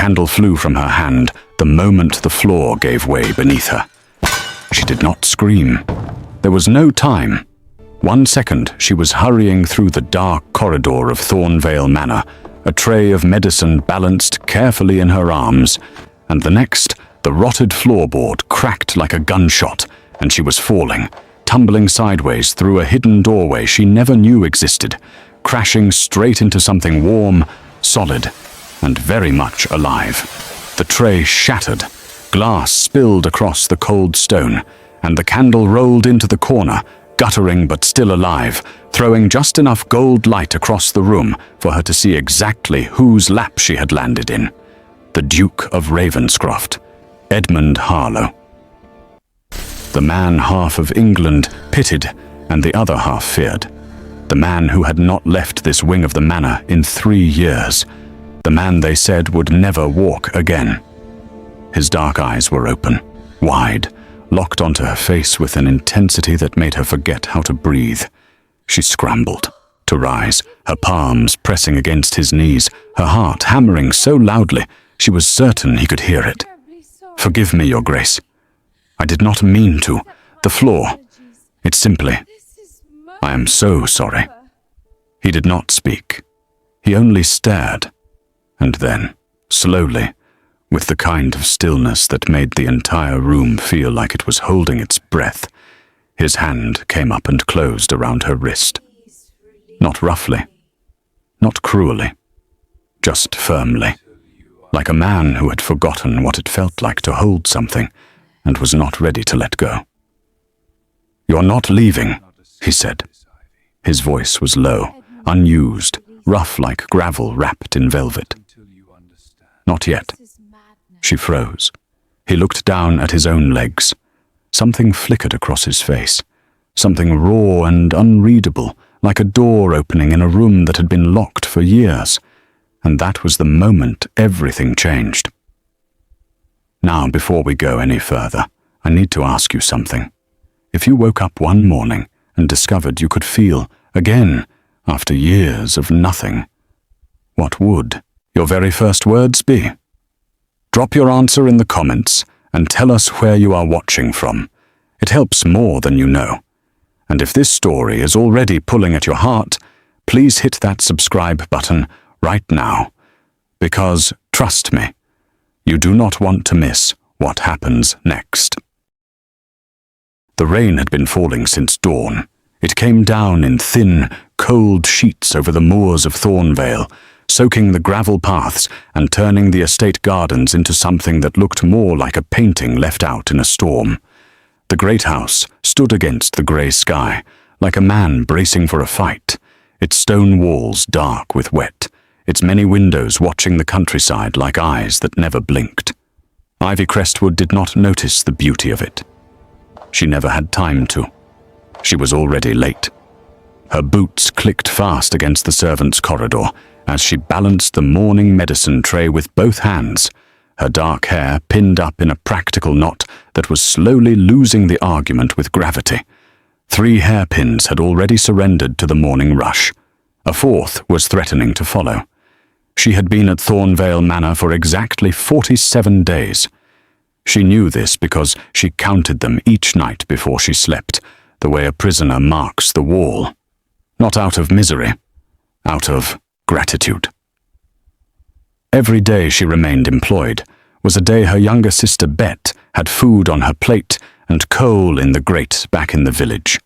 candle flew from her hand the moment the floor gave way beneath her. She did not scream. There was no time. 1 second, she was hurrying through the dark corridor of Thornvale Manor, a tray of medicine balanced carefully in her arms, and the next, the rotted floorboard cracked like a gunshot, and she was falling, tumbling sideways through a hidden doorway she never knew existed, crashing straight into something warm, solid, and very much alive. The tray shattered, glass spilled across the cold stone, and the candle rolled into the corner, guttering but still alive, throwing just enough gold light across the room for her to see exactly whose lap she had landed in. The Duke of Ravenscroft, Edmund Harlow. The man half of England pitied and the other half feared. The man who had not left this wing of the manor in 3 years. The man they said would never walk again. His dark eyes were open, wide, locked onto her face with an intensity that made her forget how to breathe. She scrambled to rise, her palms pressing against his knees, her heart hammering so loudly she was certain he could hear it. "Forgive me, Your Grace. I did not mean to. The floor. It's simply... I am so sorry." He did not speak. He only stared. And then, slowly, with the kind of stillness that made the entire room feel like it was holding its breath, his hand came up and closed around her wrist. Not roughly, not cruelly, just firmly, like a man who had forgotten what it felt like to hold something and was not ready to let go. "You're not leaving," he said. His voice was low, unused, rough like gravel wrapped in velvet. "Not yet." She froze. He looked down at his own legs. Something flickered across his face. Something raw and unreadable, like a door opening in a room that had been locked for years. And that was the moment everything changed. "Now, before we go any further, I need to ask you something. If you woke up one morning and discovered you could feel again after years of nothing, what would your very first words be? Drop your answer in the comments and tell us where you are watching from. It helps more than you know. And if this story is already pulling at your heart, please hit that subscribe button right now. Because, trust me, you do not want to miss what happens next. The rain had been falling since dawn. It came down in thin, cold sheets over the moors of Thornvale, soaking the gravel paths and turning the estate gardens into something that looked more like a painting left out in a storm. The great house stood against the grey sky, like a man bracing for a fight, its stone walls dark with wet, its many windows watching the countryside like eyes that never blinked. Ivy Crestwood did not notice the beauty of it. She never had time to. She was already late. Her boots clicked fast against the servants' corridor as she balanced the morning medicine tray with both hands, her dark hair pinned up in a practical knot that was slowly losing the argument with gravity. 3 hairpins had already surrendered to the morning rush. A 4th was threatening to follow. She had been at Thornvale Manor for exactly 47 days. She knew this because she counted them each night before she slept, the way a prisoner marks the wall. Not out of misery, out of gratitude. Every day she remained employed was a day her younger sister Bet had food on her plate and coal in the grate back in the village.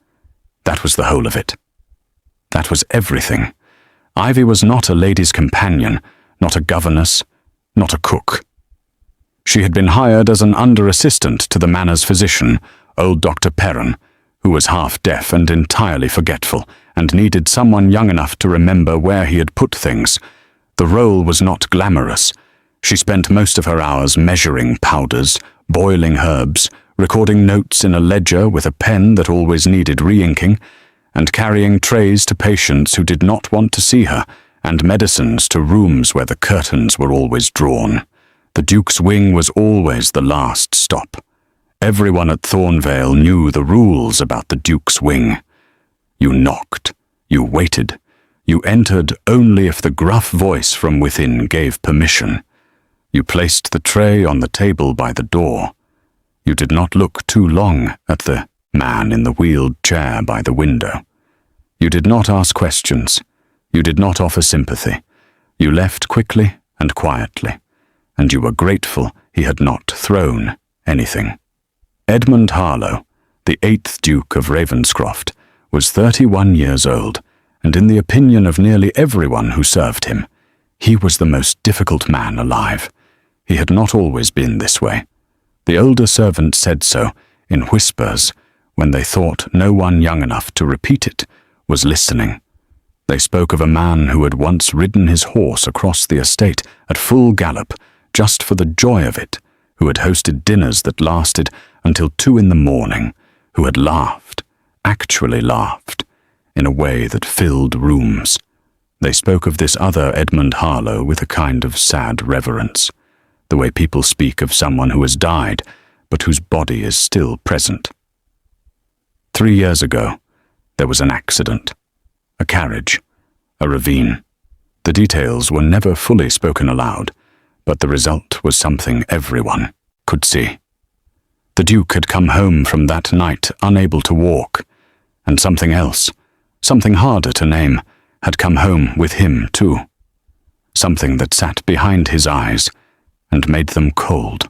That was the whole of it. That was everything. Ivy was not a lady's companion, not a governess, not a cook. She had been hired as an under-assistant to the manor's physician, old Dr. Perrin, who was half-deaf and entirely forgetful, and needed someone young enough to remember where he had put things. The role was not glamorous. She spent most of her hours measuring powders, boiling herbs, recording notes in a ledger with a pen that always needed re-inking, and carrying trays to patients who did not want to see her, and medicines to rooms where the curtains were always drawn. The Duke's wing was always the last stop. Everyone at Thornvale knew the rules about the Duke's wing. You knocked, you waited, you entered only if the gruff voice from within gave permission. You placed the tray on the table by the door. You did not look too long at the man in the wheeled chair by the window. You did not ask questions. You did not offer sympathy. You left quickly and quietly, and you were grateful he had not thrown anything. Edmund Harlow, the 8th Duke of Ravenscroft, was 31 years old, and in the opinion of nearly everyone who served him, he was the most difficult man alive. He had not always been this way. The older servants said so, in whispers, when they thought no one young enough to repeat it was listening. They spoke of a man who had once ridden his horse across the estate at full gallop, just for the joy of it, who had hosted dinners that lasted until 2 a.m, who had laughed, actually laughed, in a way that filled rooms. They spoke of this other Edmund Harlow with a kind of sad reverence, the way people speak of someone who has died, but whose body is still present. 3 years ago, there was an accident. A carriage, a ravine. The details were never fully spoken aloud, but the result was something everyone could see. The Duke had come home from that night unable to walk, and something else, something harder to name, had come home with him too. Something that sat behind his eyes and made them cold.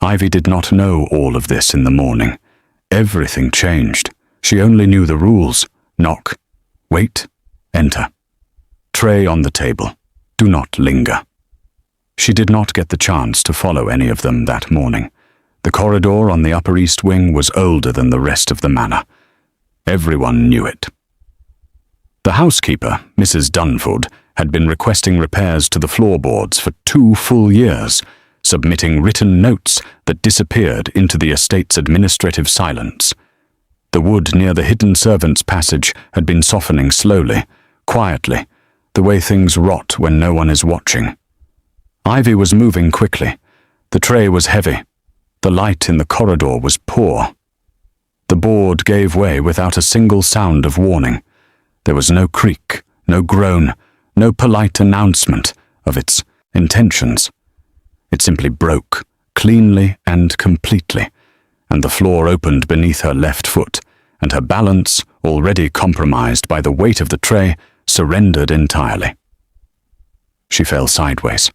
Ivy did not know all of this in the morning. Everything changed. She only knew the rules. Knock. Wait. Enter. Tray on the table. Do not linger. She did not get the chance to follow any of them that morning. The corridor on the Upper East Wing was older than the rest of the manor. Everyone knew it. The housekeeper, Mrs. Dunford, had been requesting repairs to the floorboards for 2 full years, submitting written notes that disappeared into the estate's administrative silence. The wood near the hidden servants' passage had been softening slowly, quietly, the way things rot when no one is watching. Ivy was moving quickly. The tray was heavy. The light in the corridor was poor. The board gave way without a single sound of warning. There was no creak, no groan, no polite announcement of its intentions. It simply broke, cleanly and completely, and the floor opened beneath her left foot, and her balance, already compromised by the weight of the tray, surrendered entirely. She fell sideways.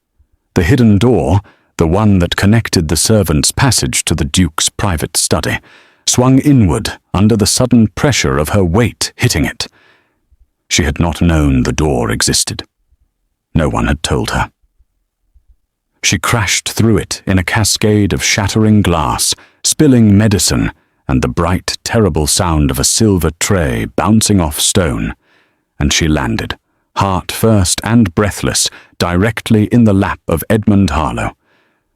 The hidden door, the one that connected the servants' passage to the Duke's private study, swung inward under the sudden pressure of her weight hitting it. She had not known the door existed. No one had told her. She crashed through it in a cascade of shattering glass, spilling medicine, and the bright, terrible sound of a silver tray bouncing off stone, and she landed, heart first and breathless, directly in the lap of Edmund Harlow.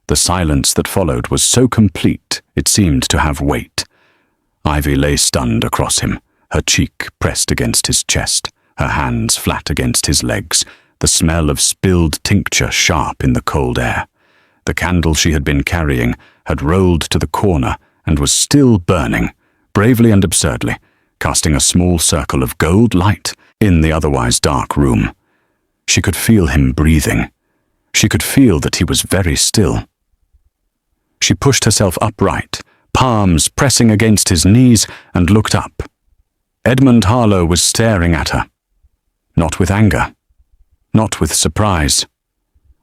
The silence that followed was so complete it seemed to have weight. Ivy lay stunned across him, her cheek pressed against his chest, her hands flat against his legs, the smell of spilled tincture sharp in the cold air. The candle she had been carrying had rolled to the corner and was still burning, bravely and absurdly, casting a small circle of gold light in the otherwise dark room. She could feel him breathing. She could feel that he was very still. She pushed herself upright, palms pressing against his knees, and looked up. Edmund Harlow was staring at her. Not with anger. Not with surprise.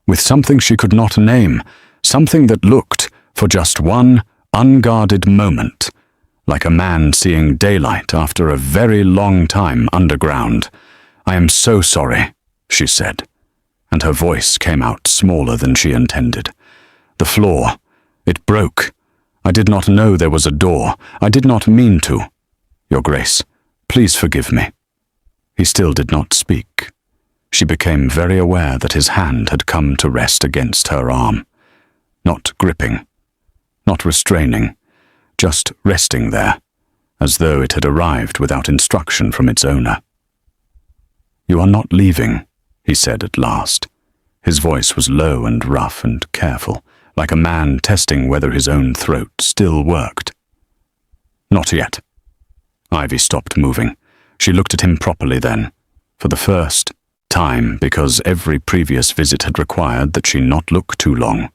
With something she could not name, something that looked, for just one unguarded moment, like a man seeing daylight after a very long time underground. "I am so sorry," she said, and her voice came out smaller than she intended. "The floor, it broke. I did not know there was a door. I did not mean to. Your Grace, please forgive me." He still did not speak. She became very aware that his hand had come to rest against her arm. Not gripping, not restraining, just resting there, as though it had arrived without instruction from its owner. "You are not leaving," he said at last. His voice was low and rough and careful, like a man testing whether his own throat still worked. "Not yet." Ivy stopped moving. She looked at him properly then, for the first time because every previous visit had required that she not look too long.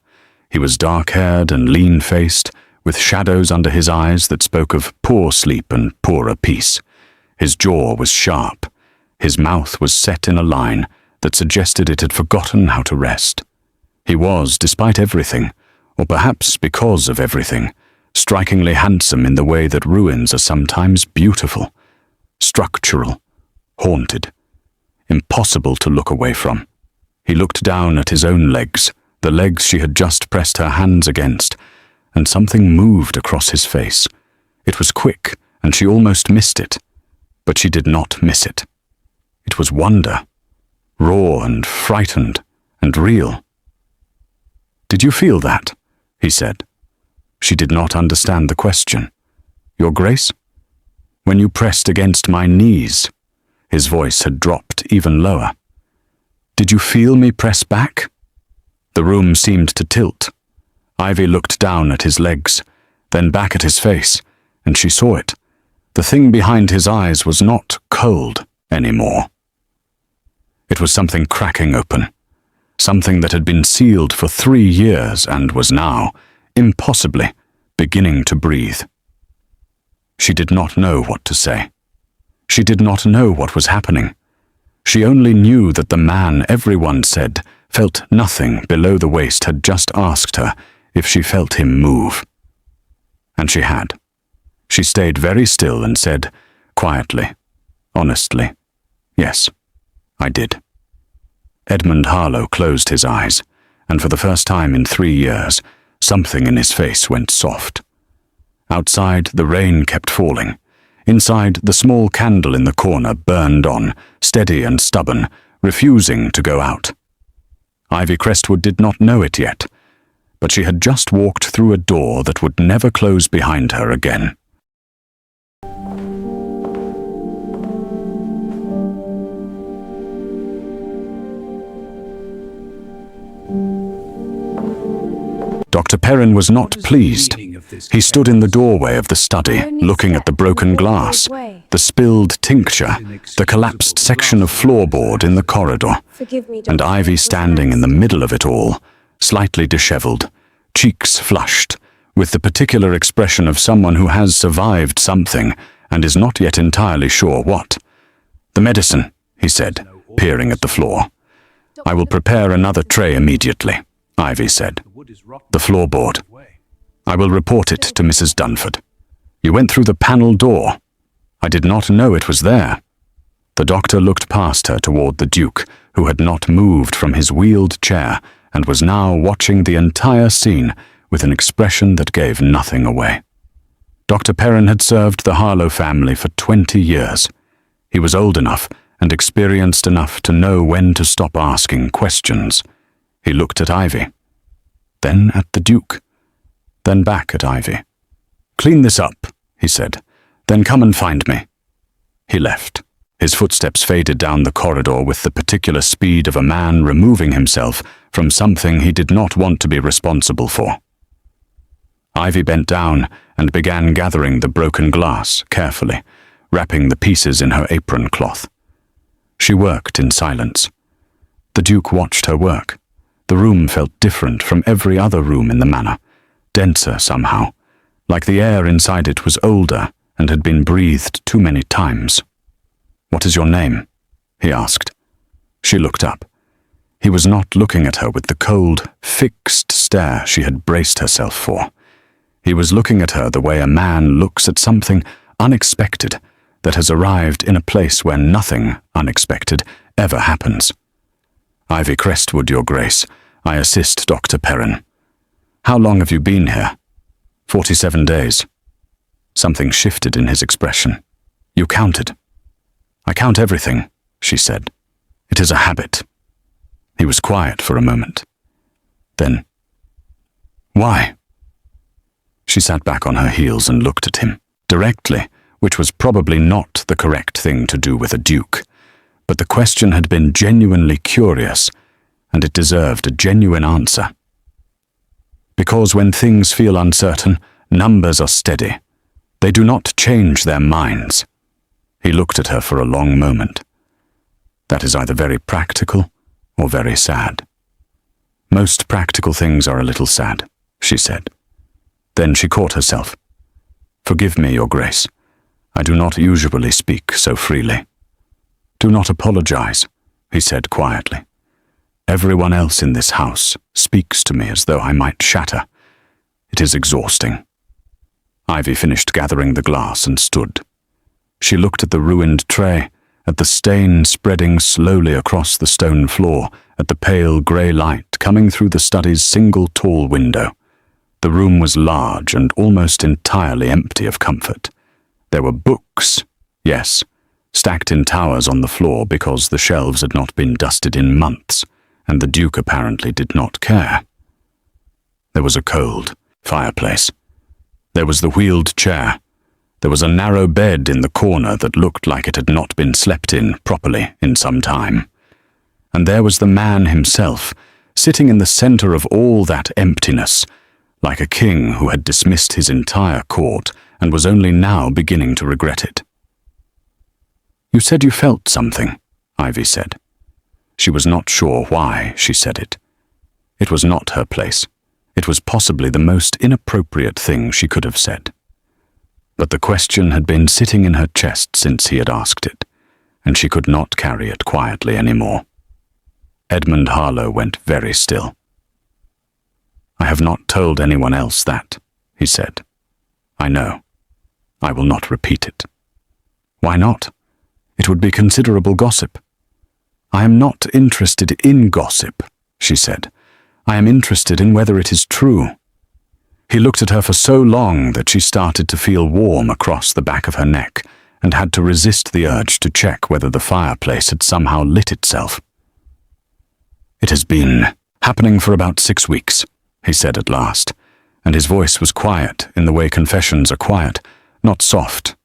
He was dark-haired and lean-faced, with shadows under his eyes that spoke of poor sleep and poorer peace. His jaw was sharp. His mouth was set in a line that suggested it had forgotten how to rest. He was, despite everything, or perhaps because of everything, strikingly handsome in the way that ruins are sometimes beautiful, structural, haunted, impossible to look away from. He looked down at his own legs, the legs she had just pressed her hands against, and something moved across his face. It was quick, and she almost missed it, but she did not miss it. It was wonder, raw and frightened and real. "Did you feel that?" he said. She did not understand the question. "Your Grace?" "When you pressed against my knees." His voice had dropped even lower. "Did you feel me press back?" The room seemed to tilt. Ivy looked down at his legs, then back at his face, and she saw it. The thing behind his eyes was not cold anymore. It was something cracking open, something that had been sealed for 3 years and was now, impossibly, beginning to breathe. She did not know what to say. She did not know what was happening. She only knew that the man everyone said felt nothing below the waist had just asked her if she felt him move. And she had. She stayed very still and said, quietly, honestly, "Yes, I did." Edmund Harlow closed his eyes, and for the first time in 3 years, something in his face went soft. Outside, the rain kept falling. Inside, the small candle in the corner burned on, steady and stubborn, refusing to go out. Ivy Crestwood did not know it yet, but she had just walked through a door that would never close behind her again. Dr. Perrin was not pleased. He stood in the doorway of the study, looking at the broken glass, the spilled tincture, the collapsed section of floorboard in the corridor, and Ivy standing in the middle of it all, slightly disheveled, cheeks flushed, with the particular expression of someone who has survived something and is not yet entirely sure what. "The medicine," he said, peering at the floor. "I will prepare another tray immediately," Ivy said. "The floorboard. I will report it to Mrs. Dunford. You went through the panel door. I did not know it was there." The doctor looked past her toward the Duke, who had not moved from his wheeled chair and was now watching the entire scene with an expression that gave nothing away. Dr. Perrin had served the Harlow family for 20 years. He was old enough and experienced enough to know when to stop asking questions. He looked at Ivy, then at the Duke, then back at Ivy. "Clean this up," he said, "then come and find me." He left. His footsteps faded down the corridor with the particular speed of a man removing himself from something he did not want to be responsible for. Ivy bent down and began gathering the broken glass carefully, wrapping the pieces in her apron cloth. She worked in silence. The Duke watched her work. The room felt different from every other room in the manor, denser somehow, like the air inside it was older and had been breathed too many times. "What is your name?" he asked. She looked up. He was not looking at her with the cold, fixed stare she had braced herself for. He was looking at her the way a man looks at something unexpected that has arrived in a place where nothing unexpected ever happens. "Ivy Crestwood, Your Grace. I assist Dr. Perrin." "How long have you been here?" 47 days. Something shifted in his expression. "You counted." "I count everything," she said. "It is a habit." He was quiet for a moment. Then, "Why?" She sat back on her heels and looked at him, directly, which was probably not the correct thing to do with a duke. But the question had been genuinely curious, and it deserved a genuine answer. "Because when things feel uncertain, numbers are steady. They do not change their minds." He looked at her for a long moment. That is either very practical or very sad. Most practical things are a little sad, she said. Then she caught herself. Forgive me, Your Grace. I do not usually speak so freely. Do not apologize, he said quietly. Everyone else in this house speaks to me as though I might shatter. It is exhausting. Ivy finished gathering the glass and stood. She looked at the ruined tray, at the stain spreading slowly across the stone floor, at the pale grey light coming through the study's single tall window. The room was large and almost entirely empty of comfort. There were books, yes, stacked in towers on the floor because the shelves had not been dusted in months, and the Duke apparently did not care. There was a cold fireplace. There was the wheeled chair. There was a narrow bed in the corner that looked like it had not been slept in properly in some time. And there was the man himself, sitting in the center of all that emptiness, like a king who had dismissed his entire court and was only now beginning to regret it. You said you felt something, Ivy said. She was not sure why she said it. It was not her place. It was possibly the most inappropriate thing she could have said. But the question had been sitting in her chest since he had asked it, and she could not carry it quietly anymore. Edmund Harlow went very still. I have not told anyone else that, he said. I know. I will not repeat it. Why not? It would be considerable gossip. I am not interested in gossip, she said. I am interested in whether it is true. He looked at her for so long that she started to feel warm across the back of her neck and had to resist the urge to check whether the fireplace had somehow lit itself. It has been happening for about 6 weeks, he said at last, and his voice was quiet in the way confessions are quiet, not soft,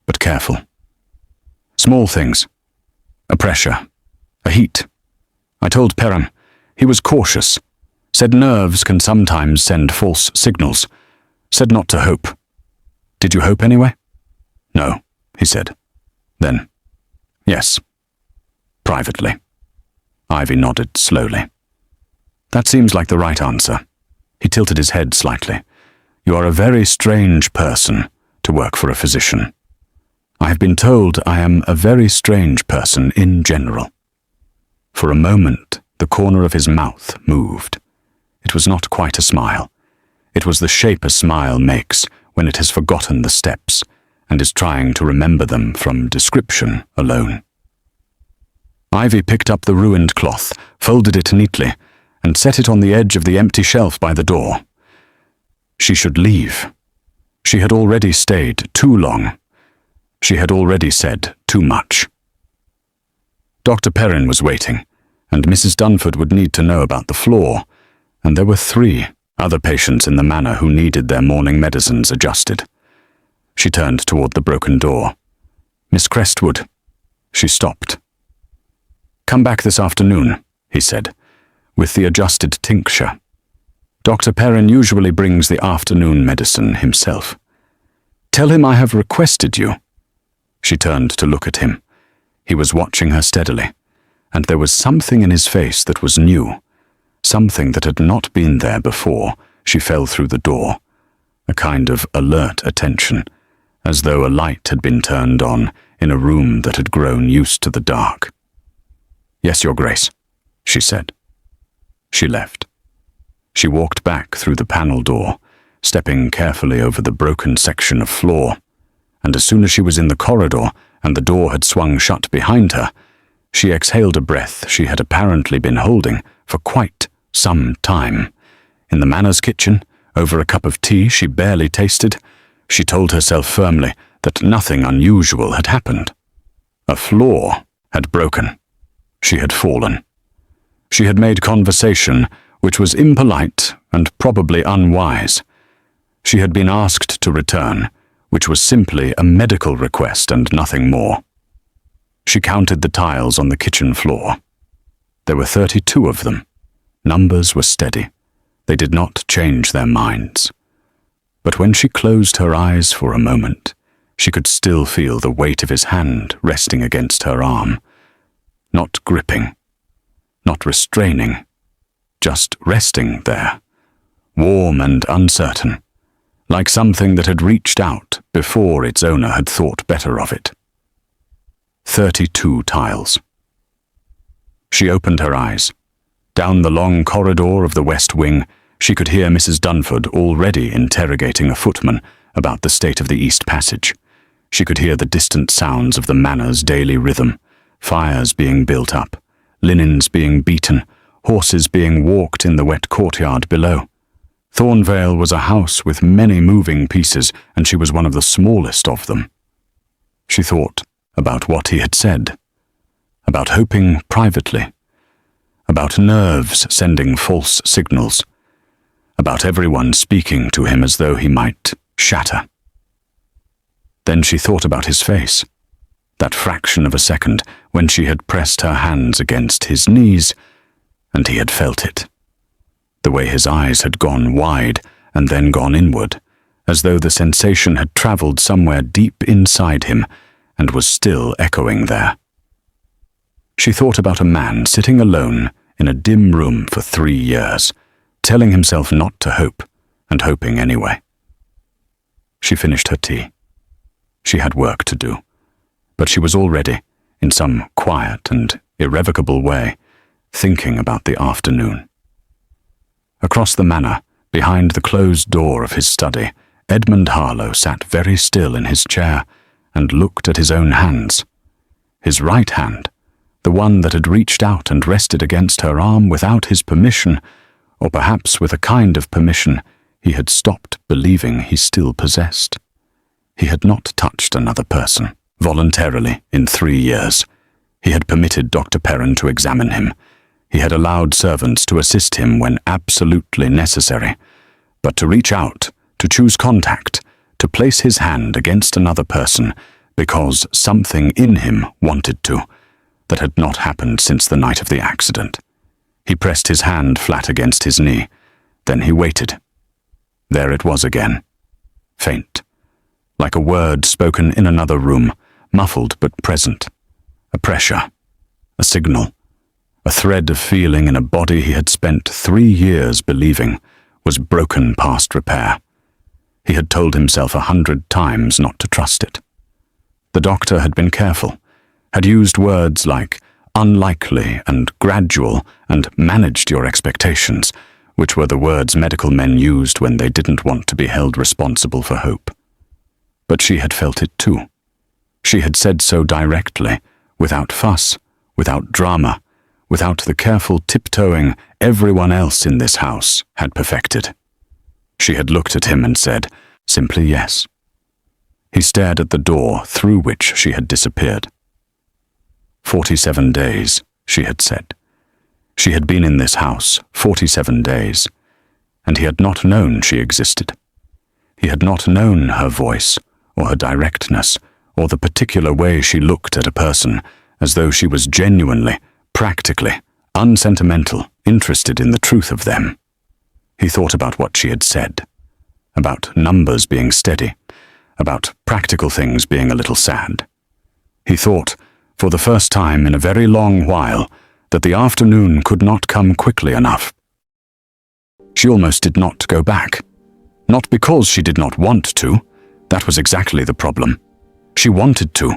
but careful. Small things. A pressure. A heat. I told Perrin. He was cautious. Said nerves can sometimes send false signals. Said not to hope. Did you hope anyway? No, he said. Then, yes. Privately. Ivy nodded slowly. That seems like the right answer. He tilted his head slightly. You are a very strange person to work for a physician. I have been told I am a very strange person in general. For a moment, the corner of his mouth moved. It was not quite a smile. It was the shape a smile makes when it has forgotten the steps and is trying to remember them from description alone. Ivy picked up the ruined cloth, folded it neatly, and set it on the edge of the empty shelf by the door. She should leave. She had already stayed too long. She had already said too much. Dr. Perrin was waiting, and Mrs. Dunford would need to know about the floor, and there were 3 other patients in the manor who needed their morning medicines adjusted. She turned toward the broken door. Miss Crestwood. She stopped. Come back this afternoon, he said, with the adjusted tincture. Dr. Perrin usually brings the afternoon medicine himself. Tell him I have requested you. She turned to look at him. He was watching her steadily, and there was something in his face that was new, something that had not been there before she fell through the door, a kind of alert attention, as though a light had been turned on in a room that had grown used to the dark. Yes, Your Grace, she said. She left. She walked back through the panel door, stepping carefully over the broken section of floor, and as soon as she was in the corridor and the door had swung shut behind her, she exhaled a breath she had apparently been holding for quite some time. In the Manor's kitchen, over a cup of tea she barely tasted, she told herself firmly that nothing unusual had happened. A floor had broken. She had fallen. She had made conversation which was impolite and probably unwise. She had been asked to return, which was simply a medical request and nothing more. She counted the tiles on the kitchen floor. There were 32 of them. Numbers were steady. They did not change their minds. But when she closed her eyes for a moment, she could still feel the weight of his hand resting against her arm. not gripping, not restraining, just resting there, warm and uncertain, like something that had reached out before its owner had thought better of it. 32 tiles. She opened her eyes. Down the long corridor of the West Wing, she could hear Mrs. Dunford already interrogating a footman about the state of the East Passage. She could hear the distant sounds of the Manor's daily rhythm, fires being built up, linens being beaten, horses being walked in the wet courtyard below. Thornvale was a house with many moving pieces, and she was one of the smallest of them. She thought about what he had said, about hoping privately, about nerves sending false signals, about everyone speaking to him as though he might shatter. Then she thought about his face, that fraction of a second when she had pressed her hands against his knees, and he had felt it. The way his eyes had gone wide and then gone inward, as though the sensation had travelled somewhere deep inside him and was still echoing there. She thought about a man sitting alone in a dim room for 3 years, telling himself not to hope, and hoping anyway. She finished her tea. She had work to do, but she was already, in some quiet and irrevocable way, thinking about the afternoon. Across the Manor, behind the closed door of his study, Edmund Harlow sat very still in his chair and looked at his own hands. His right hand, the one that had reached out and rested against her arm without his permission, or perhaps with a kind of permission he had stopped believing he still possessed. He had not touched another person, voluntarily, in 3 years. He had permitted Dr. Perrin to examine him. He had allowed servants to assist him when absolutely necessary. But to reach out, to choose contact, to place his hand against another person, because something in him wanted to, that had not happened since the night of the accident. He pressed his hand flat against his knee. Then he waited. There it was again. Faint. Like a word spoken in another room, muffled but present. A pressure. A signal. A thread of feeling in a body he had spent 3 years believing was broken past repair. He had told himself 100 times not to trust it. The doctor had been careful, had used words like unlikely and gradual and managed your expectations, which were the words medical men used when they didn't want to be held responsible for hope. But she had felt it too. She had said so directly, without fuss, without drama, without the careful tiptoeing everyone else in this house had perfected. She had looked at him and said, simply yes. He stared at the door through which she had disappeared. 47 days, she had said. She had been in this house 47 days, and he had not known she existed. He had not known her voice, or her directness, or the particular way she looked at a person, as though she was genuinely, practically, unsentimental, interested in the truth of them. He thought about what she had said, about numbers being steady, about practical things being a little sad. He thought, for the first time in a very long while, that the afternoon could not come quickly enough. She almost did not go back. Not because she did not want to. That was exactly the problem. She wanted to,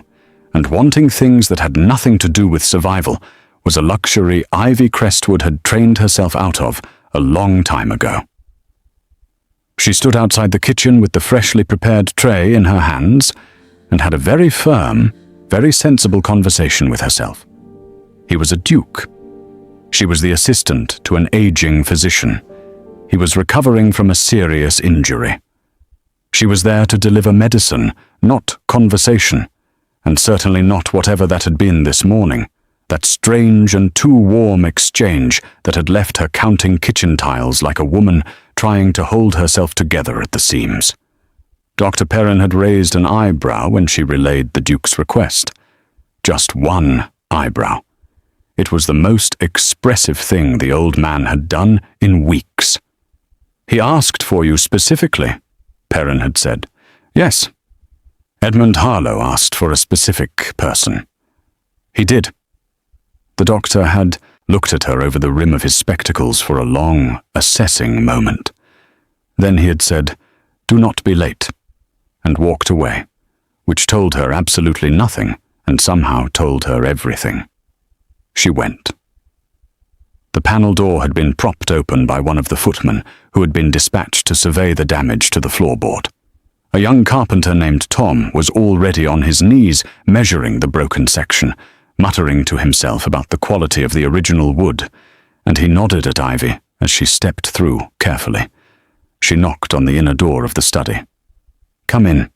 and wanting things that had nothing to do with survival was a luxury Ivy Crestwood had trained herself out of a long time ago. She stood outside the kitchen with the freshly prepared tray in her hands and had a very firm, very sensible conversation with herself. He was a duke. She was the assistant to an aging physician. He was recovering from a serious injury. She was there to deliver medicine, not conversation, and certainly not whatever that had been this morning, that strange and too warm exchange that had left her counting kitchen tiles like a woman trying to hold herself together at the seams. Dr. Perrin had raised an eyebrow when she relayed the Duke's request. Just one eyebrow. It was the most expressive thing the old man had done in weeks. He asked for you specifically, Perrin had said. Yes. Edmund Harlow asked for a specific person. He did. The doctor had looked at her over the rim of his spectacles for a long, assessing moment. Then he had said, "Do not be late," and walked away, which told her absolutely nothing and somehow told her everything. She went. The panel door had been propped open by one of the footmen who had been dispatched to survey the damage to the floorboard. A young carpenter named Tom was already on his knees measuring the broken section, muttering to himself about the quality of the original wood, and he nodded at Ivy as she stepped through carefully. She knocked on the inner door of the study. "Come in."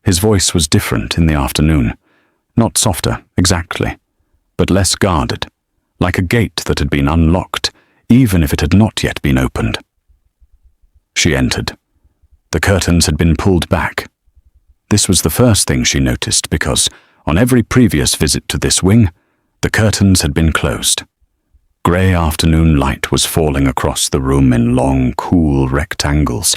His voice was different in the afternoon. Not softer, exactly, but less guarded, like a gate that had been unlocked, even if it had not yet been opened. She entered. The curtains had been pulled back. This was the first thing she noticed because, on every previous visit to this wing, the curtains had been closed. Grey afternoon light was falling across the room in long, cool rectangles,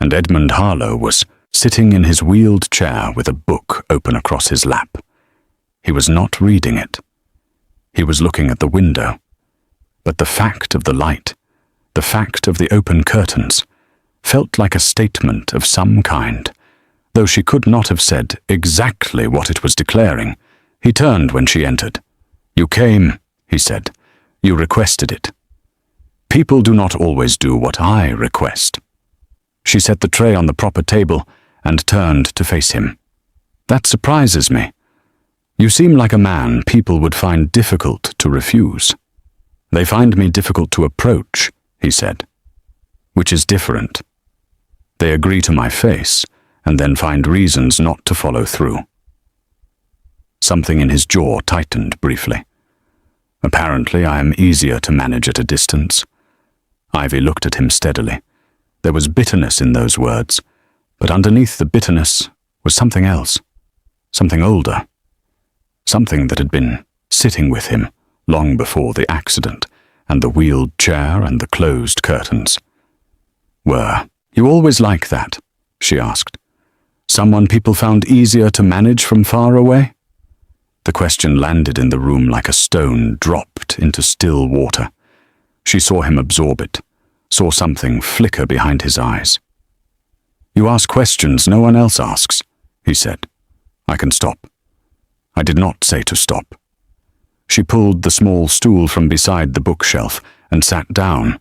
and Edmund Harlow was sitting in his wheeled chair with a book open across his lap. He was not reading it. He was looking at the window. But the fact of the light, the fact of the open curtains, felt like a statement of some kind. Though she could not have said exactly what it was declaring, he turned when she entered. "You came," he said. "You requested it. People do not always do what I request." She set the tray on the proper table and turned to face him. "That surprises me. You seem like a man people would find difficult to refuse." "They find me difficult to approach," he said, "which is different. They agree to my face and then find reasons not to follow through." Something in his jaw tightened briefly. "Apparently I am easier to manage at a distance." Ivy looked at him steadily. There was bitterness in those words, but underneath the bitterness was something else, something older, something that had been sitting with him long before the accident and the wheeled chair and the closed curtains. "Were you always like that?" she asked. "Someone people found easier to manage from far away?" The question landed in the room like a stone dropped into still water. She saw him absorb it, saw something flicker behind his eyes. "You ask questions no one else asks," he said. "I can stop." "I did not say to stop." She pulled the small stool from beside the bookshelf and sat down,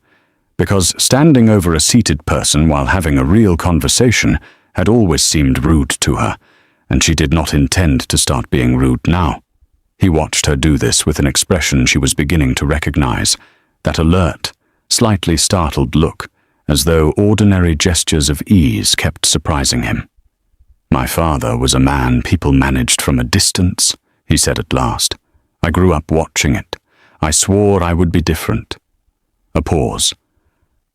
because standing over a seated person while having a real conversation had always seemed rude to her, and she did not intend to start being rude now. He watched her do this with an expression she was beginning to recognize, that alert, slightly startled look, as though ordinary gestures of ease kept surprising him. "My father was a man people managed from a distance," he said at last. "I grew up watching it. I swore I would be different." A pause.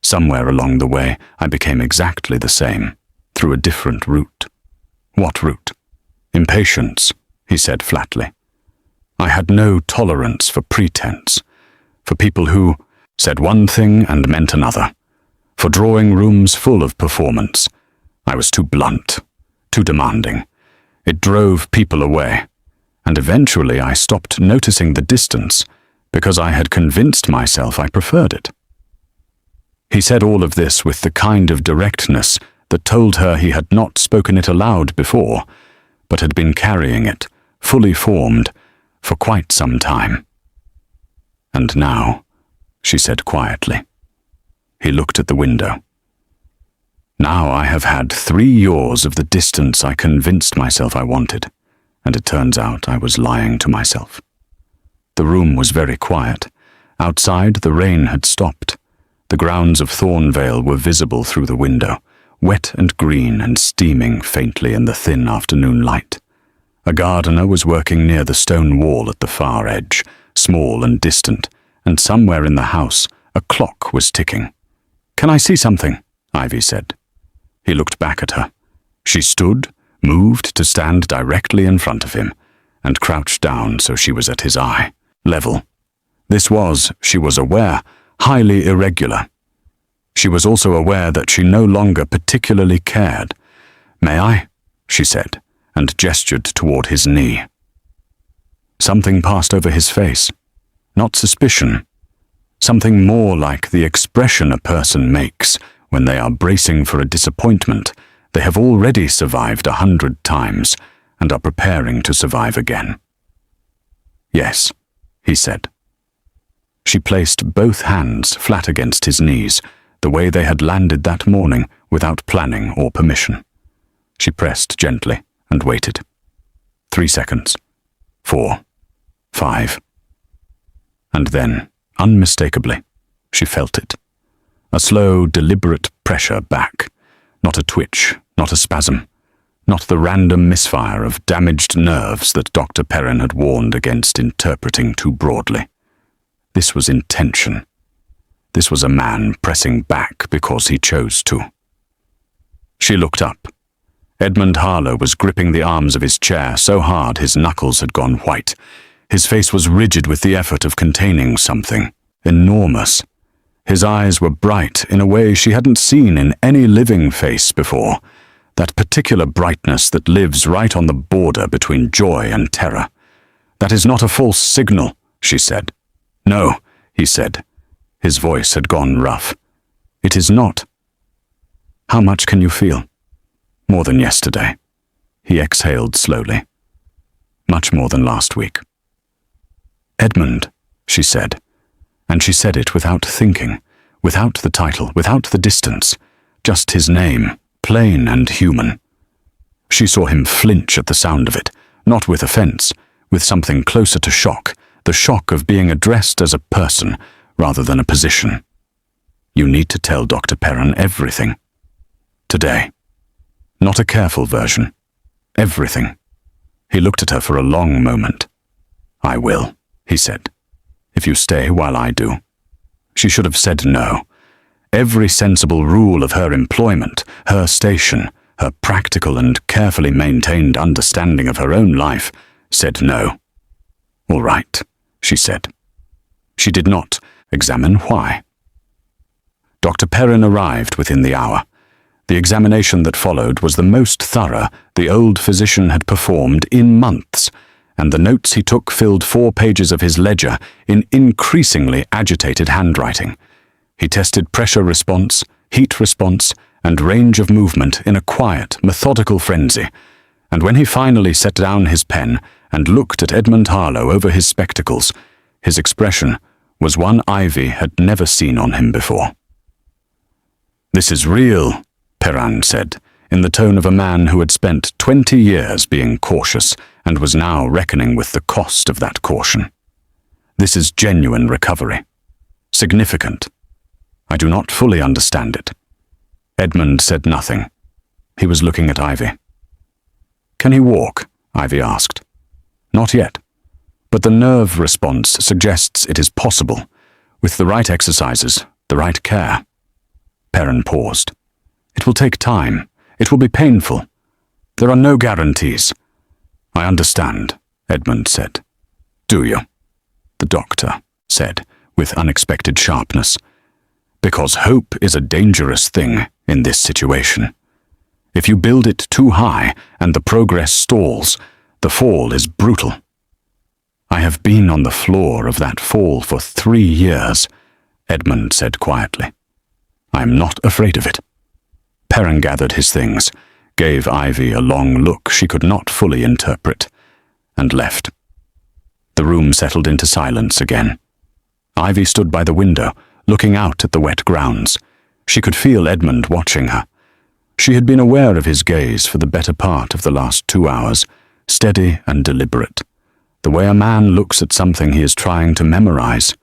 "Somewhere along the way, I became exactly the same, through a different route." "What route?" "Impatience," he said flatly. "I had no tolerance for pretense, for people who said one thing and meant another, for drawing rooms full of performance. I was too blunt, too demanding. It drove people away, and eventually I stopped noticing the distance because I had convinced myself I preferred it." He said all of this with the kind of directness that told her he had not spoken it aloud before, but had been carrying it, fully formed, for quite some time. "And now," she said quietly. He looked at the window. "Now I have had 3 years of the distance I convinced myself I wanted, and it turns out I was lying to myself." The room was very quiet. Outside, the rain had stopped. The grounds of Thornvale were visible through the window, wet and green and steaming faintly in the thin afternoon light. A gardener was working near the stone wall at the far edge, small and distant, and somewhere in the house a clock was ticking. "Can I see something?" Ivy said. He looked back at her. She stood, moved to stand directly in front of him, and crouched down so she was at his eye level. This was, she was aware, highly irregular. She was also aware that she no longer particularly cared. "May I?" she said, and gestured toward his knee. Something passed over his face. not suspicion. Something more like the expression a person makes when they are bracing for a disappointment they have already survived 100 times and are preparing to survive again. "Yes," he said. She placed both hands flat against his knees, the way they had landed that morning without planning or permission. She pressed gently and waited. 3 seconds. 4. 5. And then, unmistakably, she felt it. A slow, deliberate pressure back. Not a twitch, not a spasm. Not the random misfire of damaged nerves that Dr. Perrin had warned against interpreting too broadly. This was intention. This was a man pressing back because he chose to. She looked up. Edmund Harlow was gripping the arms of his chair so hard his knuckles had gone white. His face was rigid with the effort of containing something enormous. His eyes were bright in a way she hadn't seen in any living face before, that particular brightness that lives right on the border between joy and terror. "That is not a false signal," she said. "No," he said. His voice had gone rough. "It is not." "How much can you feel?" "More than yesterday." He exhaled slowly. "Much more than last week." "Edmund," she said. And she said it without thinking, without the title, without the distance, just his name, plain and human. She saw him flinch at the sound of it, not with offense, with something closer to shock, the shock of being addressed as a person rather than a position. "You need to tell Dr. Perrin everything. Today. Not a careful version. Everything." He looked at her for a long moment. "I will," he said. "If you stay while I do." She should have said no. Every sensible rule of her employment, her station, her practical and carefully maintained understanding of her own life, said no. "All right," she said. She did not examine why. Dr. Perrin arrived within the hour. The examination that followed was the most thorough the old physician had performed in months, and the notes he took filled 4 pages of his ledger in increasingly agitated handwriting. He tested pressure response, heat response, and range of movement in a quiet, methodical frenzy, and when he finally set down his pen and looked at Edmund Harlow over his spectacles, his expression was one Ivy had never seen on him before. "This is real," Perrin said, in the tone of a man who had spent 20 years being cautious and was now reckoning with the cost of that caution. "This is genuine recovery. Significant. I do not fully understand it." Edmund said nothing. He was looking at Ivy. "Can he walk?" Ivy asked. "Not yet, but the nerve response suggests it is possible, with the right exercises, the right care." Perrin paused. "It will take time. It will be painful. There are no guarantees." "I understand," Edmund said. "Do you?" the doctor said, with unexpected sharpness. "Because hope is a dangerous thing in this situation. If you build it too high and the progress stalls, the fall is brutal. I have been on the floor of that fall for 3 years," Edmund said quietly. "I am not afraid of it." Perrin gathered his things, gave Ivy a long look she could not fully interpret, and left. The room settled into silence again. Ivy stood by the window, looking out at the wet grounds. She could feel Edmund watching her. She had been aware of his gaze for the better part of the last 2 hours, steady and deliberate, the way a man looks at something he is trying to memorize.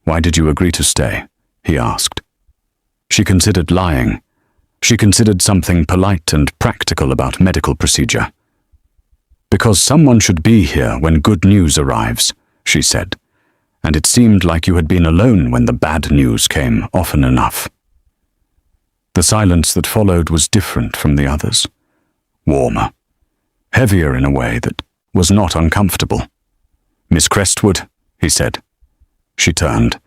"Why did you agree to stay?" he asked. She considered lying. She considered something polite and practical about medical procedure. "Because someone should be here when good news arrives," she said, "and it seemed like you had been alone when the bad news came often enough." The silence that followed was different from the others. Warmer. Heavier in a way that was not uncomfortable. "Miss Crestwood," he said. She turned.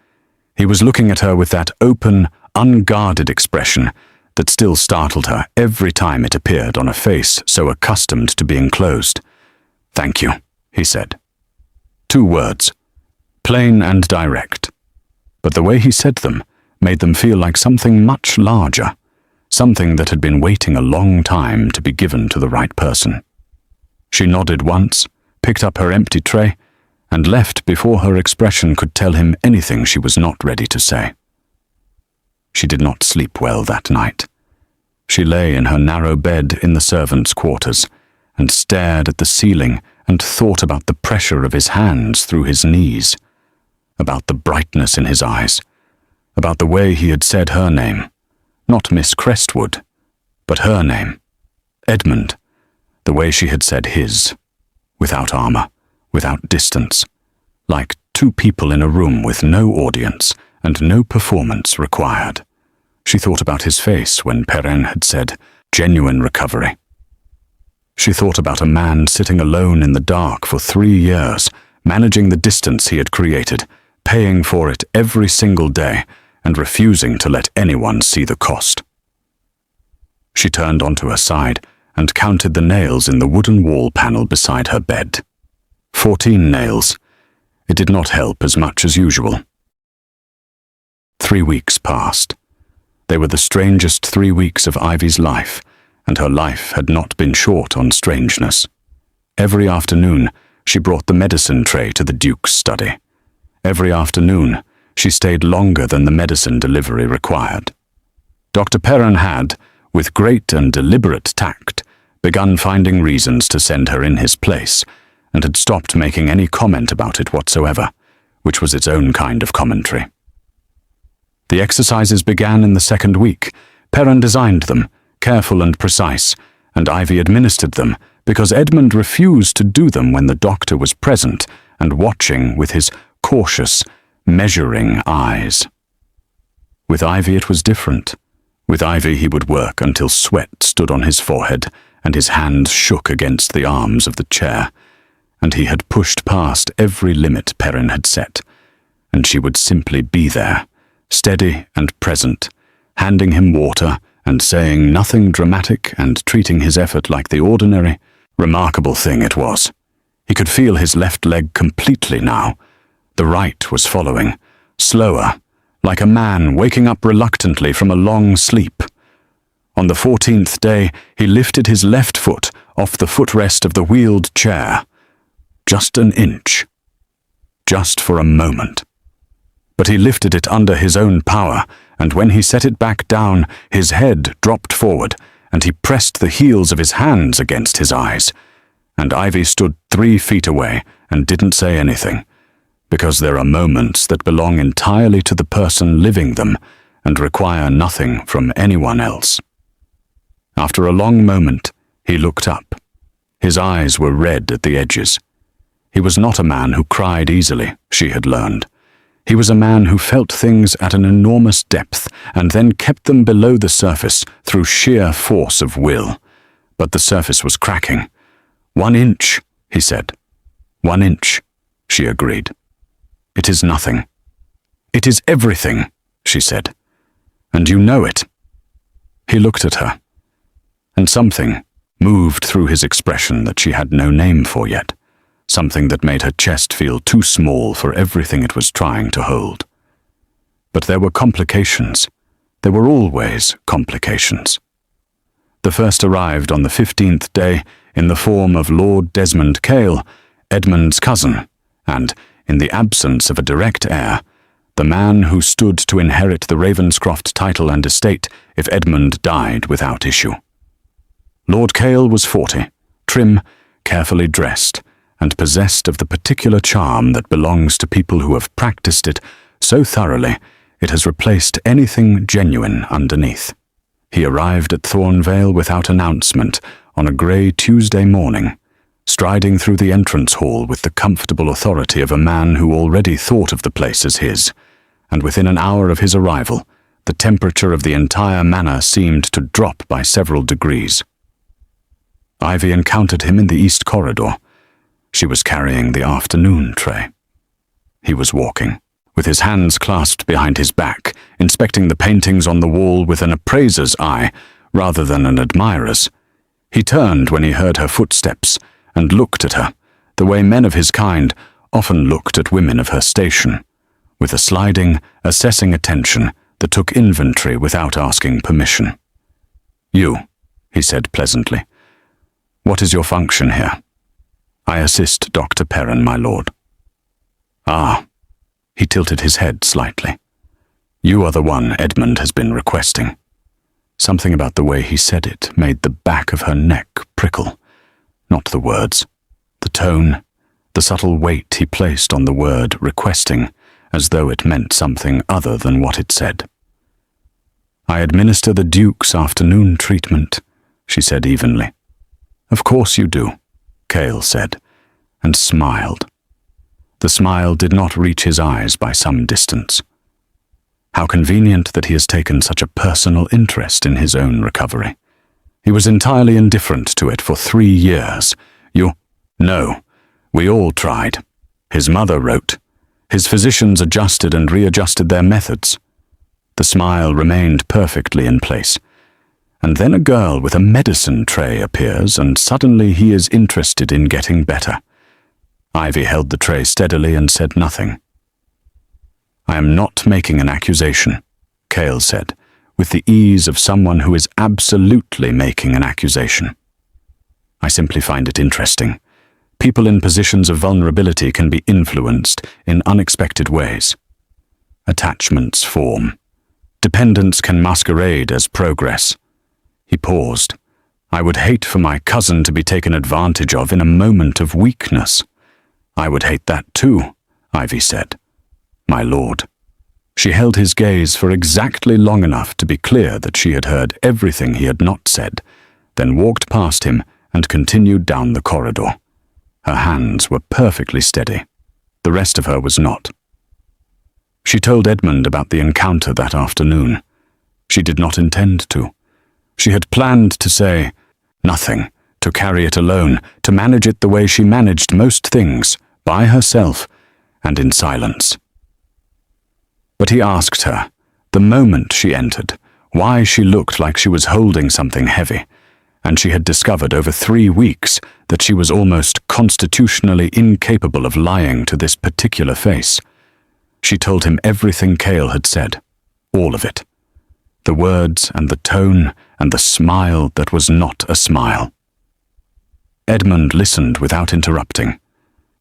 He was looking at her with that open, unguarded expression that still startled her every time it appeared on a face so accustomed to being closed. "Thank you," he said. 2 words. plain and direct. But the way he said them made them feel like something much larger, something that had been waiting a long time to be given to the right person. She nodded once, picked up her empty tray, and left before her expression could tell him anything she was not ready to say. She did not sleep well that night. She lay in her narrow bed in the servants' quarters and stared at the ceiling and thought about the pressure of his hands through his knees, about the brightness in his eyes, about the way he had said her name, not Miss Crestwood, but her name, Edmund, the way she had said his, without armor, without distance, like two people in a room with no audience and no performance required. She thought about his face when Perrin had said, "Genuine recovery." She thought about a man sitting alone in the dark for 3 years, managing the distance he had created, paying for it every single day, and refusing to let anyone see the cost. She turned onto her side and counted the nails in the wooden wall panel beside her bed. 14 nails. It did not help as much as usual. 3 weeks passed. They were the strangest 3 weeks of Ivy's life, and her life had not been short on strangeness. Every afternoon, she brought the medicine tray to the Duke's study. Every afternoon, she stayed longer than the medicine delivery required. Dr. Perrin had, with great and deliberate tact, begun finding reasons to send her in his place, and had stopped making any comment about it whatsoever, which was its own kind of commentary. The exercises began in the second week. Perrin designed them, careful and precise, and Ivy administered them because Edmund refused to do them when the doctor was present and watching with his cautious, measuring eyes. With Ivy it was different. With Ivy he would work until sweat stood on his forehead and his hands shook against the arms of the chair, and he had pushed past every limit Perrin had set, and she would simply be there, steady and present, handing him water and saying nothing dramatic and treating his effort like the ordinary, remarkable thing it was. He could feel his left leg completely now. The right was following, slower, like a man waking up reluctantly from a long sleep. On the 14th day, he lifted his left foot off the footrest of the wheeled chair. Just an inch. Just for a moment. But he lifted it under his own power, and when he set it back down, his head dropped forward, and he pressed the heels of his hands against his eyes. And Ivy stood 3 feet away and didn't say anything, because there are moments that belong entirely to the person living them and require nothing from anyone else. After a long moment, he looked up. His eyes were red at the edges. He was not a man who cried easily, she had learned. He was a man who felt things at an enormous depth and then kept them below the surface through sheer force of will. But the surface was cracking. 1 inch, he said. 1 inch, she agreed. It is nothing. It is everything, she said. And you know it. He looked at her, and something moved through his expression that she had no name for yet. Something that made her chest feel too small for everything it was trying to hold. But there were complications. There were always complications. The first arrived on the 15th day in the form of Lord Desmond Cale, Edmund's cousin, and, in the absence of a direct heir, the man who stood to inherit the Ravenscroft title and estate if Edmund died without issue. Lord Cale was 40, trim, carefully dressed, and possessed of the particular charm that belongs to people who have practiced it so thoroughly it has replaced anything genuine underneath. He arrived at Thornvale without announcement on a grey Tuesday morning, striding through the entrance hall with the comfortable authority of a man who already thought of the place as his, and within an hour of his arrival, the temperature of the entire manor seemed to drop by several degrees. Ivy encountered him in the east corridor. She was carrying the afternoon tray. He was walking, with his hands clasped behind his back, inspecting the paintings on the wall with an appraiser's eye rather than an admirer's. He turned when he heard her footsteps and looked at her, the way men of his kind often looked at women of her station, with a sliding, assessing attention that took inventory without asking permission. "You," he said pleasantly. "What is your function here?" "I assist Dr. Perrin, my lord." "Ah." He tilted his head slightly. "You are the one Edmund has been requesting." Something about the way he said it made the back of her neck prickle. Not the words, the tone, the subtle weight he placed on the word requesting, as though it meant something other than what it said. "I administer the Duke's afternoon treatment," she said evenly. "Of course you do," Cale said, and smiled. The smile did not reach his eyes by some distance. How convenient that he has taken such a personal interest in his own recovery. He was entirely indifferent to it for 3 years. No, we all tried. His mother wrote. His physicians adjusted and readjusted their methods. The smile remained perfectly in place. And then a girl with a medicine tray appears, and suddenly he is interested in getting better. Ivy held the tray steadily and said nothing. "I am not making an accusation," Cale said, with the ease of someone who is absolutely making an accusation. "I simply find it interesting. People in positions of vulnerability can be influenced in unexpected ways. Attachments form. Dependence can masquerade as progress." He paused. "I would hate for my cousin to be taken advantage of in a moment of weakness." "I would hate that too," Ivy said. "My lord." She held his gaze for exactly long enough to be clear that she had heard everything he had not said, then walked past him and continued down the corridor. Her hands were perfectly steady. The rest of her was not. She told Edmund about the encounter that afternoon. She did not intend to. She had planned to say nothing, to carry it alone, to manage it the way she managed most things, by herself and in silence. But he asked her, the moment she entered, why she looked like she was holding something heavy, and she had discovered over 3 weeks that she was almost constitutionally incapable of lying to this particular face. She told him everything Cale had said, all of it. The words and the tone and the smile that was not a smile. Edmund listened without interrupting.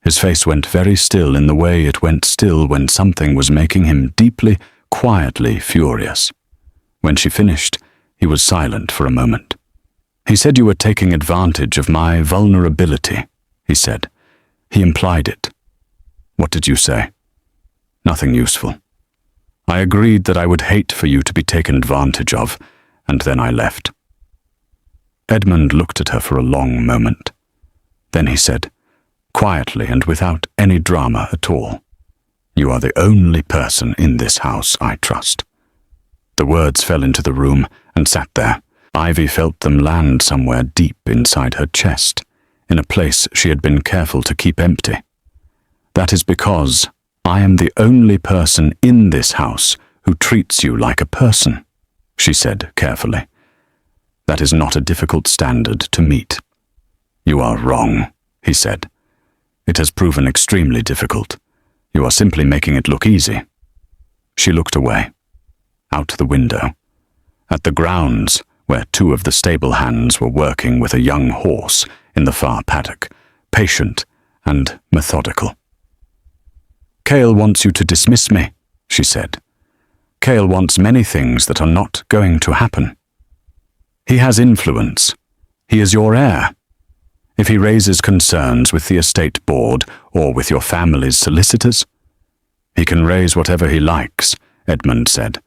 His face went very still in the way it went still when something was making him deeply, quietly furious. When she finished, he was silent for a moment. "He said you were taking advantage of my vulnerability," he said. He implied it. "What did you say?" "Nothing useful. I agreed that I would hate for you to be taken advantage of, and then I left." Edmund looked at her for a long moment. Then he said, quietly and without any drama at all, "You are the only person in this house I trust." The words fell into the room and sat there. Ivy felt them land somewhere deep inside her chest, in a place she had been careful to keep empty. "That is because I am the only person in this house who treats you like a person," she said carefully. "That is not a difficult standard to meet." "You are wrong," he said. "It has proven extremely difficult. You are simply making it look easy." She looked away, out the window, at the grounds where 2 of the stable hands were working with a young horse in the far paddock, patient and methodical. "Cale wants you to dismiss me," she said. "Cale wants many things that are not going to happen. He has influence. He is your heir. If he raises concerns with the estate board or with your family's solicitors, he can raise whatever he likes," Edmund said,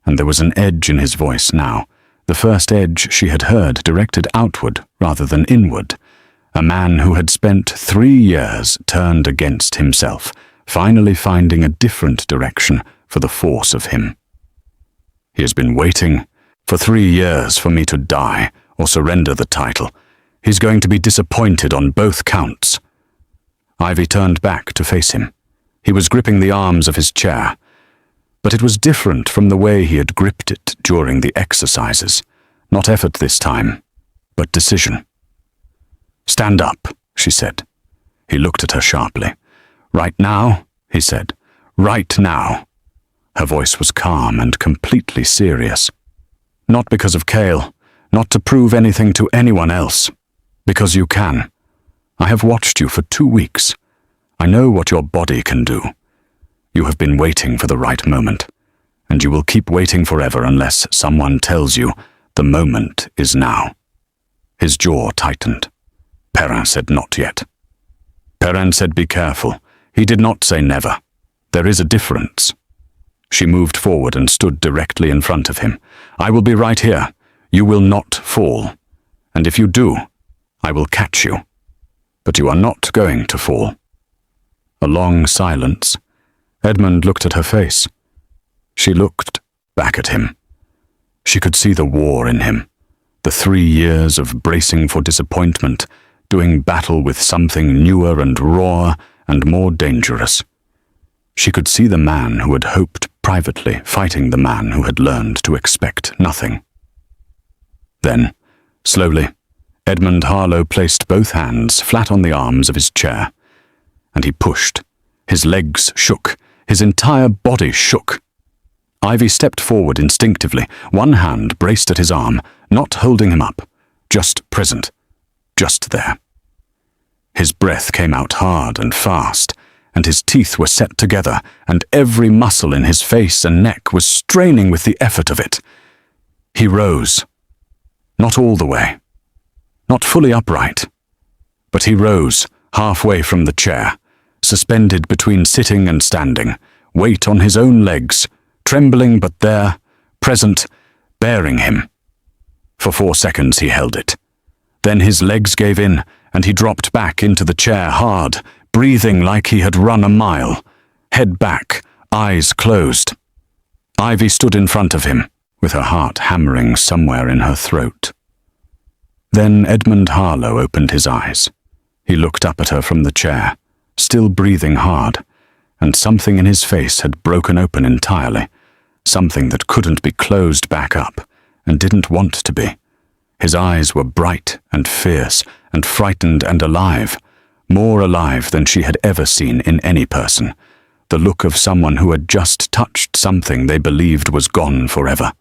and there was an edge in his voice now, the first edge she had heard directed outward rather than inward. A man who had spent 3 years turned against himself, finally finding a different direction for the force of him. "He has been waiting for 3 years for me to die or surrender the title. He's going to be disappointed on both counts." Ivy turned back to face him. He was gripping the arms of his chair, but it was different from the way he had gripped it during the exercises. Not effort this time, but decision. "Stand up," she said. He looked at her sharply. "Right now," he said. "Right now." Her voice was calm and completely serious. "Not because of Cale, not to prove anything to anyone else. Because you can. I have watched you for 2 weeks. I know what your body can do. You have been waiting for the right moment, and you will keep waiting forever unless someone tells you the moment is now." His jaw tightened. Perrin said not yet. Perrin said be careful. He did not say never. There is a difference. She moved forward and stood directly in front of him. "I will be right here. You will not fall. And if you do, I will catch you. But you are not going to fall." A long silence. Edmund looked at her face. She looked back at him. She could see the war in him, the 3 years of bracing for disappointment, doing battle with something newer and rawer and more dangerous. She could see the man who had hoped privately fighting the man who had learned to expect nothing. Then, slowly, Edmund Harlow placed both hands flat on the arms of his chair, and he pushed. His legs shook. His entire body shook. Ivy stepped forward instinctively, one hand braced at his arm, not holding him up, just present, just there. His breath came out hard and fast, and his teeth were set together, and every muscle in his face and neck was straining with the effort of it. He rose. Not all the way. Not fully upright. But he rose, halfway from the chair, suspended between sitting and standing, weight on his own legs, trembling but there, present, bearing him. For 4 seconds he held it. Then his legs gave in, and he dropped back into the chair hard, breathing like he had run a mile, head back, eyes closed. Ivy stood in front of him, with her heart hammering somewhere in her throat. Then Edmund Harlow opened his eyes. He looked up at her from the chair, still breathing hard, and something in his face had broken open entirely, something that couldn't be closed back up, and didn't want to be. His eyes were bright and fierce and frightened and alive, more alive than she had ever seen in any person, the look of someone who had just touched something they believed was gone forever.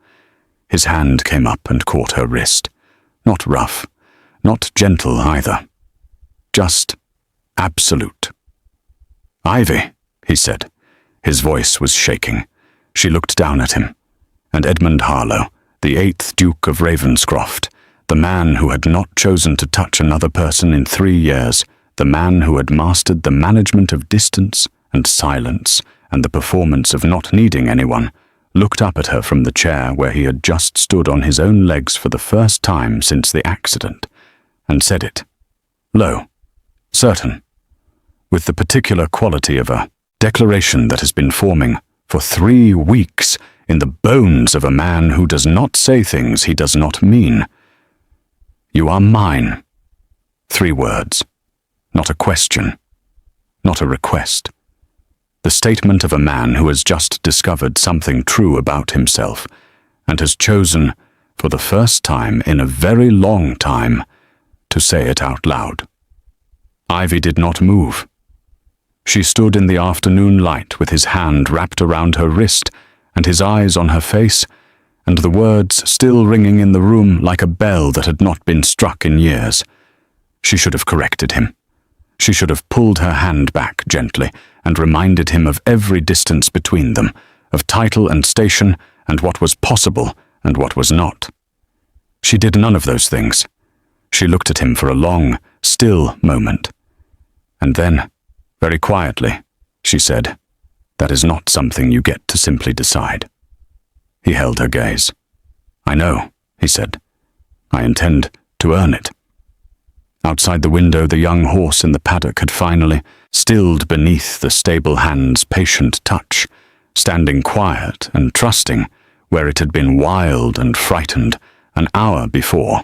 His hand came up and caught her wrist. Not rough, not gentle either. Just absolute. "Ivy," he said. His voice was shaking. She looked down at him, and Edmund Harlow, the 8th Duke of Ravenscroft, the man who had not chosen to touch another person in 3 years, the man who had mastered the management of distance and silence and the performance of not needing anyone, looked up at her from the chair where he had just stood on his own legs for the first time since the accident, and said it, low, certain, with the particular quality of a declaration that has been forming for 3 weeks in the bones of a man who does not say things he does not mean. "You are mine." 3 words, not a question, not a request. The statement of a man who has just discovered something true about himself and has chosen, for the first time in a very long time, to say it out loud. Ivy did not move. She stood in the afternoon light with his hand wrapped around her wrist and his eyes on her face, and the words still ringing in the room like a bell that had not been struck in years. She should have corrected him. She should have pulled her hand back gently and reminded him of every distance between them, of title and station, and what was possible and what was not. She did none of those things. She looked at him for a long, still moment. And then, very quietly, she said, "That is not something you get to simply decide." He held her gaze. "I know," he said. "I intend to earn it." Outside the window, the young horse in the paddock had finally stilled beneath the stable hand's patient touch, standing quiet and trusting where it had been wild and frightened an hour before.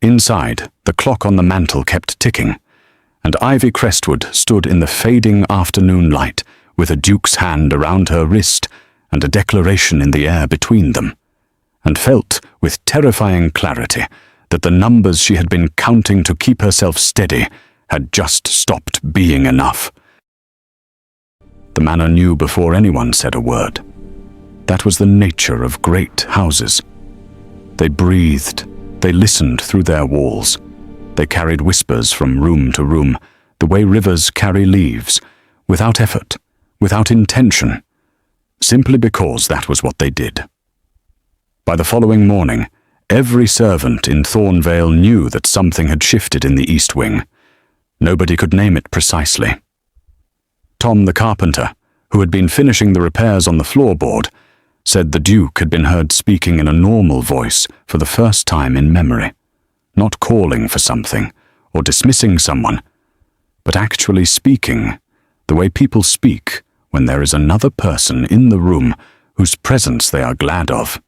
Inside, the clock on the mantel kept ticking, and Ivy Crestwood stood in the fading afternoon light with a duke's hand around her wrist and a declaration in the air between them, and felt with terrifying clarity that the numbers she had been counting to keep herself steady had just stopped being enough. The Manor knew before anyone said a word. That was the nature of great houses. They breathed, they listened through their walls. They carried whispers from room to room, the way rivers carry leaves, without effort, without intention, simply because that was what they did. By the following morning, every servant in Thornvale knew that something had shifted in the east wing. Nobody could name it precisely. Tom the carpenter, who had been finishing the repairs on the floorboard, said the Duke had been heard speaking in a normal voice for the first time in memory, not calling for something or dismissing someone, but actually speaking the way people speak when there is another person in the room whose presence they are glad of.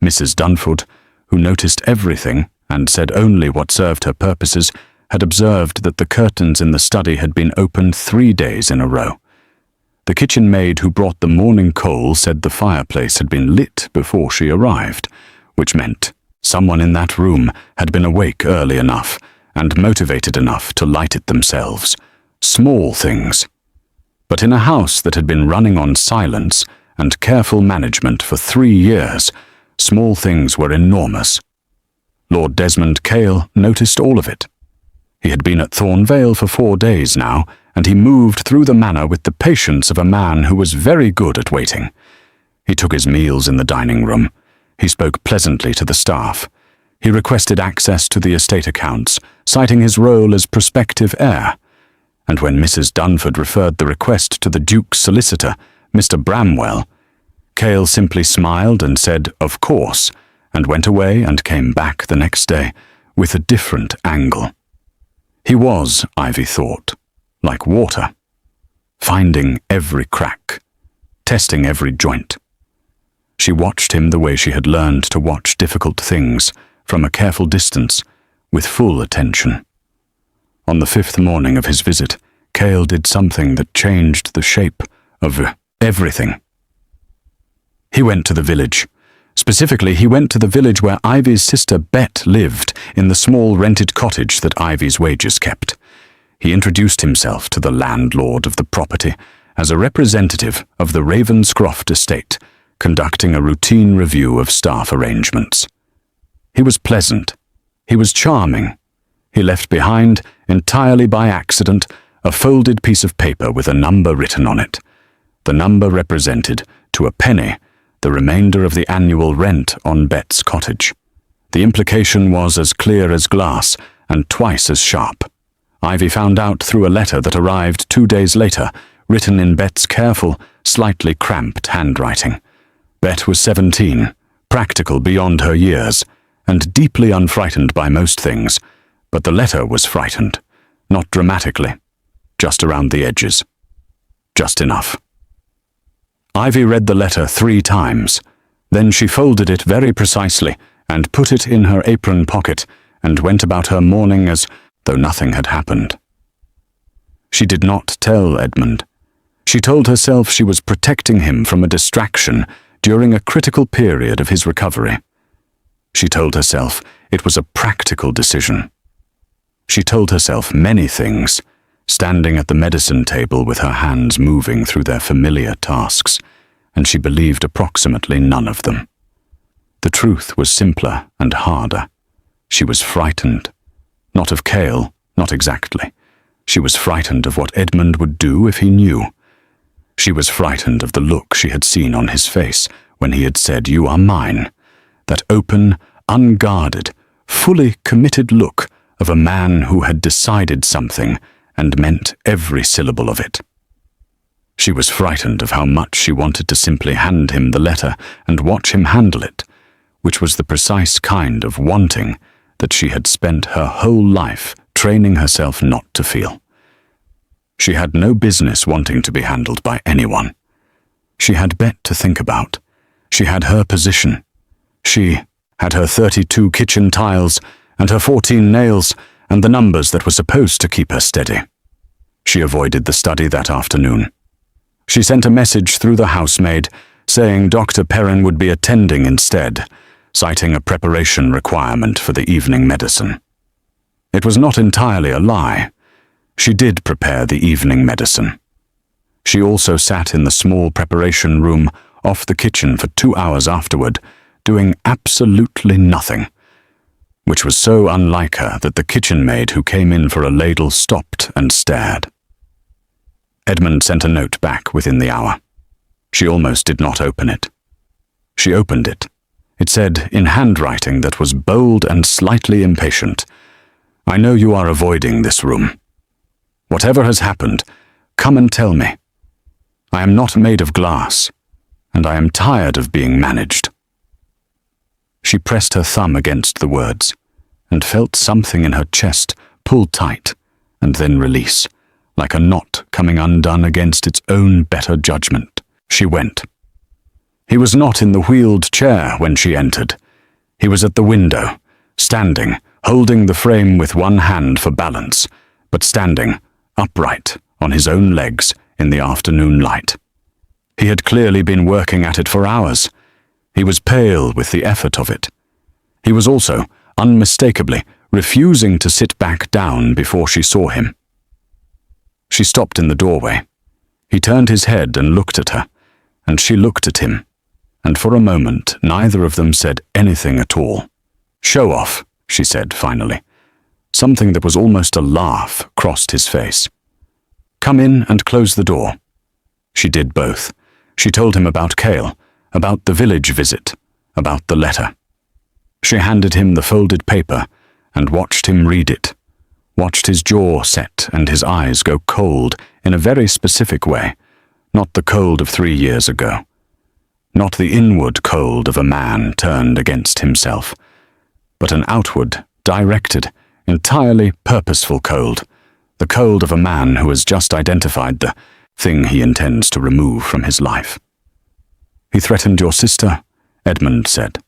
Mrs. Dunford, who noticed everything and said only what served her purposes, had observed that the curtains in the study had been opened 3 days in a row. The kitchen maid who brought the morning coal said the fireplace had been lit before she arrived, which meant someone in that room had been awake early enough and motivated enough to light it themselves. Small things. But in a house that had been running on silence and careful management for 3 years, small things were enormous. Lord Desmond Cale noticed all of it. He had been at Thornvale for 4 days now, and he moved through the manor with the patience of a man who was very good at waiting. He took his meals in the dining room. He spoke pleasantly to the staff. He requested access to the estate accounts, citing his role as prospective heir. And when Mrs. Dunford referred the request to the Duke's solicitor, Mr. Bramwell, Cale simply smiled and said, "Of course," and went away and came back the next day with a different angle. He was, Ivy thought, like water, finding every crack, testing every joint. She watched him the way she had learned to watch difficult things, from a careful distance, with full attention. On the 5th morning of his visit, Cale did something that changed the shape of everything. He went to the village. Specifically, he went to the village where Ivy's sister Bet lived, in the small rented cottage that Ivy's wages kept. He introduced himself to the landlord of the property as a representative of the Ravenscroft estate, conducting a routine review of staff arrangements. He was pleasant. He was charming. He left behind, entirely by accident, a folded piece of paper with a number written on it. The number represented, to a penny, the remainder of the annual rent on Bet's cottage. The implication was as clear as glass and twice as sharp. Ivy found out through a letter that arrived 2 days later, written in Bet's careful, slightly cramped handwriting. Bet was 17, practical beyond her years, and deeply unfrightened by most things, but the letter was frightened, not dramatically, just around the edges. Just enough. Ivy read the letter 3 times. Then she folded it very precisely and put it in her apron pocket and went about her morning as though nothing had happened. She did not tell Edmund. She told herself she was protecting him from a distraction during a critical period of his recovery. She told herself it was a practical decision. She told herself many things, standing at the medicine table with her hands moving through their familiar tasks, and she believed approximately none of them. The truth was simpler and harder. She was frightened. Not of Cale, not exactly. She was frightened of what Edmund would do if he knew. She was frightened of the look she had seen on his face when he had said, "You are mine." That open, unguarded, fully committed look of a man who had decided something and meant every syllable of it. She was frightened of how much she wanted to simply hand him the letter and watch him handle it, which was the precise kind of wanting that she had spent her whole life training herself not to feel. She had no business wanting to be handled by anyone. She had Bet to think about. She had her position. She had her 32 kitchen tiles and her 14 nails and the numbers that were supposed to keep her steady. She avoided the study that afternoon. She sent a message through the housemaid saying Dr. Perrin would be attending instead, citing a preparation requirement for the evening medicine. It was not entirely a lie. She did prepare the evening medicine. She also sat in the small preparation room off the kitchen for 2 hours afterward, doing absolutely nothing, which was so unlike her that the kitchen maid who came in for a ladle stopped and stared. Edmund sent a note back within the hour. She almost did not open it. She opened it. It said, in handwriting that was bold and slightly impatient, "I know you are avoiding this room. Whatever has happened, come and tell me. I am not made of glass, and I am tired of being managed." She pressed her thumb against the words, and felt something in her chest pull tight and then release, like a knot coming undone against its own better judgment. She went. He was not in the wheeled chair when she entered. He was at the window, standing, holding the frame with one hand for balance, but standing, upright, on his own legs in the afternoon light. He had clearly been working at it for hours. He was pale with the effort of it. He was also, unmistakably, refusing to sit back down before she saw him. She stopped in the doorway. He turned his head and looked at her, and she looked at him, and for a moment neither of them said anything at all. "Show off," she said finally. Something that was almost a laugh crossed his face. "Come in and close the door." She did both. She told him about Cale, about the village visit, about the letter. She handed him the folded paper and watched him read it, watched his jaw set and his eyes go cold in a very specific way, not the cold of 3 years ago, not the inward cold of a man turned against himself, but an outward, directed, entirely purposeful cold, the cold of a man who has just identified the thing he intends to remove from his life. "He threatened your sister," Edmund said.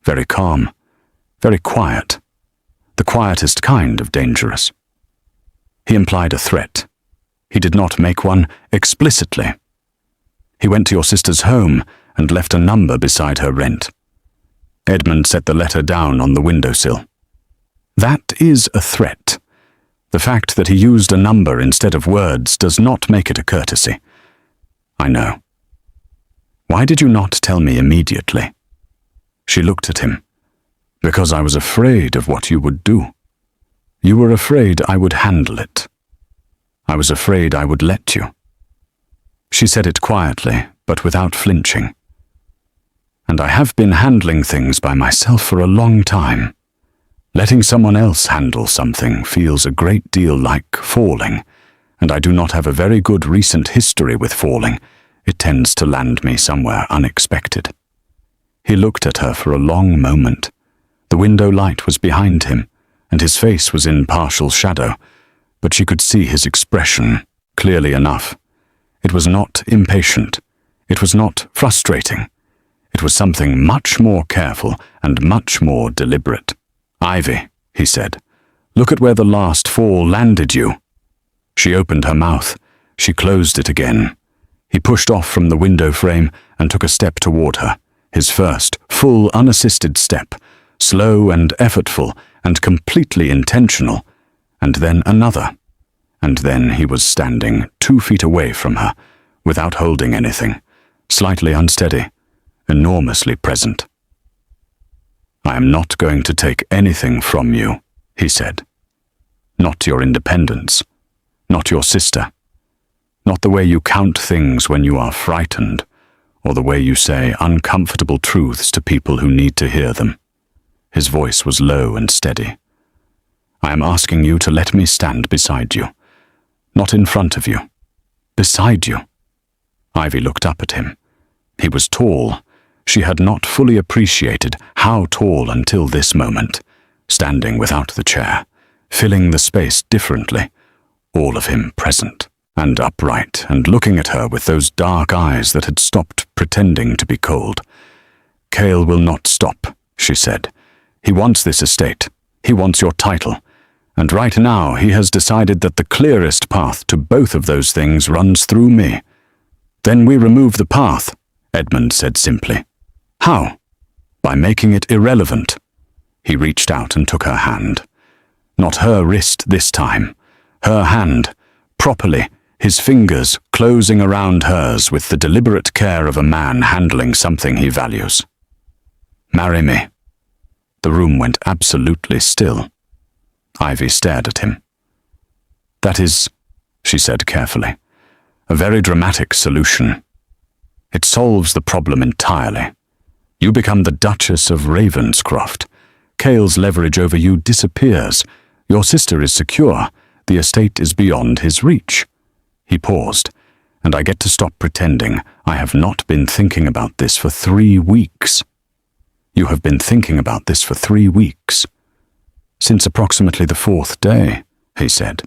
Very calm, very quiet, the quietest kind of dangerous. He implied a threat. He did not make one explicitly. He went to your sister's home and left a number beside her rent. Edmund set the letter down on the windowsill. That is a threat. The fact that he used a number instead of words does not make it a courtesy. I know. Why did you not tell me immediately? She looked at him. Because I was afraid of what you would do. You were afraid I would handle it. I was afraid I would let you. She said it quietly, but without flinching. And I have been handling things by myself for a long time. Letting someone else handle something feels a great deal like falling, and I do not have a very good recent history with falling. It tends to land me somewhere unexpected. He looked at her for a long moment. The window light was behind him, and his face was in partial shadow, but she could see his expression clearly enough. It was not impatient. It was not frustrating. It was something much more careful and much more deliberate. "Ivy," he said, "look at where the last fall landed you." She opened her mouth. She closed it again. He pushed off from the window frame and took a step toward her, his first, full, unassisted step, slow and effortful and completely intentional, and then another. And then he was standing 2 feet away from her, without holding anything, slightly unsteady, enormously present. "I am not going to take anything from you," he said. "Not your independence, not your sister, not the way you count things when you are frightened, or the way you say uncomfortable truths to people who need to hear them." His voice was low and steady. "I am asking you to let me stand beside you, not in front of you, beside you." Ivy looked up at him. He was tall. She had not fully appreciated how tall until this moment, standing without the chair, filling the space differently, all of him present and upright and looking at her with those dark eyes that had stopped pretending to be cold. "Cale will not stop," she said. "He wants this estate. He wants your title. And right now he has decided that the clearest path to both of those things runs through me." "Then we remove the path," Edmund said simply. "How?" "By making it irrelevant." He reached out and took her hand. Not her wrist this time. Her hand, properly, his fingers closing around hers with the deliberate care of a man handling something he values. "Marry me." The room went absolutely still. Ivy stared at him. "That is," she said carefully, "a very dramatic solution. It solves the problem entirely. You become the Duchess of Ravenscroft. Cale's leverage over you disappears. Your sister is secure. The estate is beyond his reach." He paused, "and I get to stop pretending I have not been thinking about this for 3 weeks. You have been thinking about this for 3 weeks. Since approximately the 4th day," he said,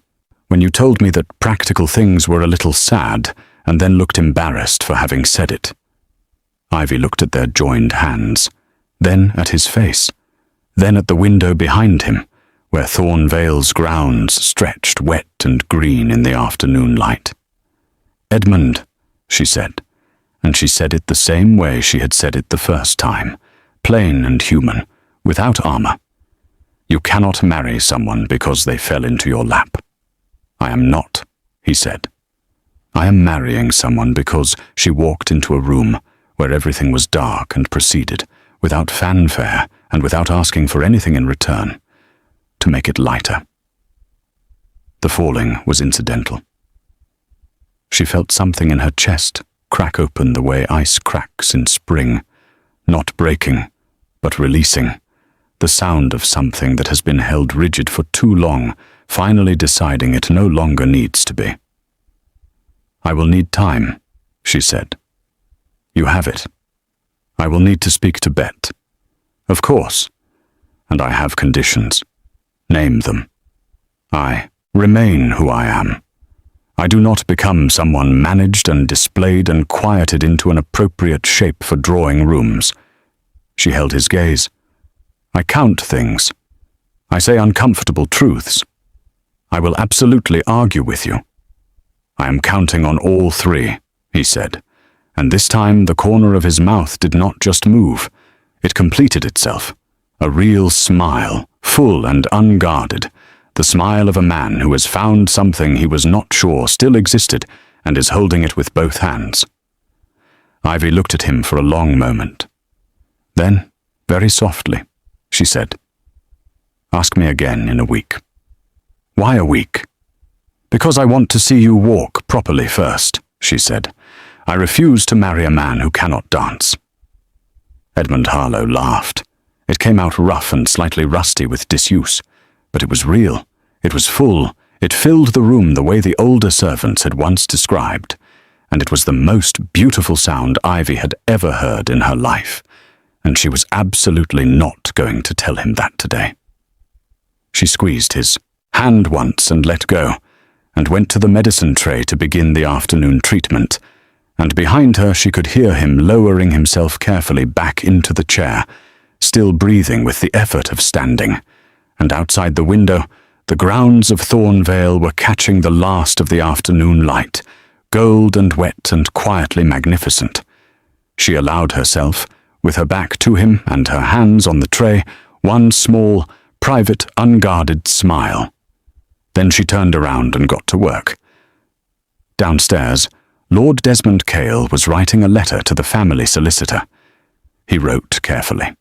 "when you told me that practical things were a little sad and then looked embarrassed for having said it." Ivy looked at their joined hands, then at his face, then at the window behind him, where Thornvale's grounds stretched wet and green in the afternoon light. "Edmund," she said, and she said it the same way she had said it the first time, plain and human, without armor. "You cannot marry someone because they fell into your lap." "I am not," he said. "I am marrying someone because she walked into a room where everything was dark and proceeded, without fanfare and without asking for anything in return, to make it lighter." The falling was incidental. She felt something in her chest crack open the way ice cracks in spring, not breaking, but releasing, the sound of something that has been held rigid for too long, finally deciding it no longer needs to be. "I will need time," she said. "You have it. I will need to speak to Bet. Of course. And I have conditions. Name them. I remain who I am. I do not become someone managed and displayed and quieted into an appropriate shape for drawing rooms." She held his gaze. "I count things. I say uncomfortable truths. I will absolutely argue with you. I am counting on all 3, he said, and this time the corner of his mouth did not just move. It completed itself. A real smile, full and unguarded, the smile of a man who has found something he was not sure still existed and is holding it with both hands. Ivy looked at him for a long moment. Then, very softly, she said, "Ask me again in a week." "Why a week?" "Because I want to see you walk properly first," she said. "I refuse to marry a man who cannot dance." Edmund Harlow laughed. It came out rough and slightly rusty with disuse, but it was real. It was full. It filled the room the way the older servants had once described, and it was the most beautiful sound Ivy had ever heard in her life, and she was absolutely not going to tell him that today. She squeezed his hand once and let go, and went to the medicine tray to begin the afternoon treatment, and behind her she could hear him lowering himself carefully back into the chair, still breathing with the effort of standing, and outside the window, the grounds of Thornvale were catching the last of the afternoon light, gold and wet and quietly magnificent. She allowed herself, with her back to him and her hands on the tray, one small, private, unguarded smile. Then she turned around and got to work. Downstairs, Lord Desmond Cale was writing a letter to the family solicitor. He wrote carefully.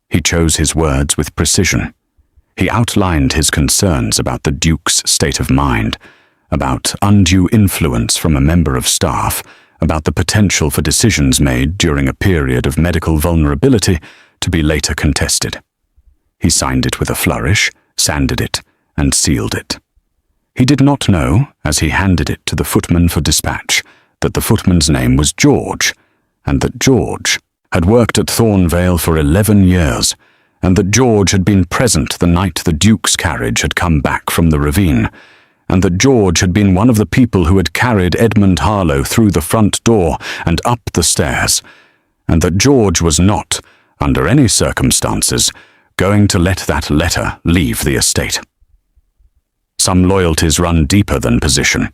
He chose his words with precision. He outlined his concerns about the Duke's state of mind, about undue influence from a member of staff, about the potential for decisions made during a period of medical vulnerability to be later contested. He signed it with a flourish, sanded it, and sealed it. He did not know, as he handed it to the footman for dispatch, that the footman's name was George, and that George had worked at Thornvale for 11 years, and that George had been present the night the Duke's carriage had come back from the ravine, and that George had been one of the people who had carried Edmund Harlow through the front door and up the stairs, and that George was not, under any circumstances, going to let that letter leave the estate. Some loyalties run deeper than position.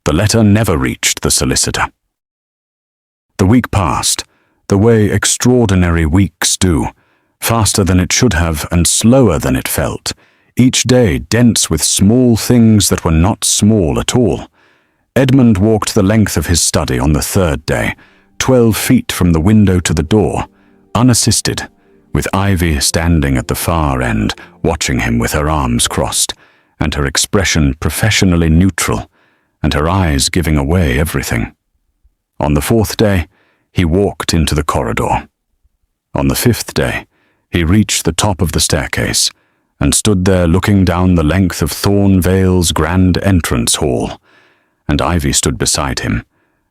The letter never reached the solicitor. The week passed, the way extraordinary weeks do, faster than it should have and slower than it felt, each day dense with small things that were not small at all. Edmund walked the length of his study on the third day, 12 feet from the window to the door, unassisted, with Ivy standing at the far end, watching him with her arms crossed, and her expression professionally neutral, and her eyes giving away everything. On the fourth day, he walked into the corridor. On the fifth day, he reached the top of the staircase, and stood there looking down the length of Thornvale's grand entrance hall, and Ivy stood beside him,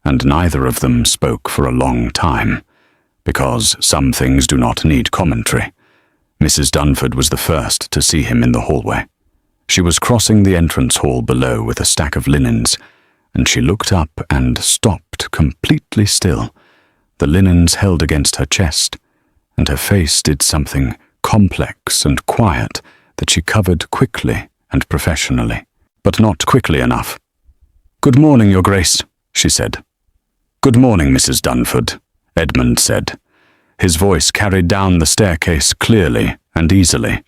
and neither of them spoke for a long time, because some things do not need commentary. Mrs. Dunford was the first to see him in the hallway. She was crossing the entrance hall below with a stack of linens, and she looked up and stopped completely still, the linens held against her chest, and her face did something complex and quiet that she covered quickly and professionally, but not quickly enough. "Good morning, Your Grace," she said. "Good morning, Mrs. Dunford," Edmund said. His voice carried down the staircase clearly and easily.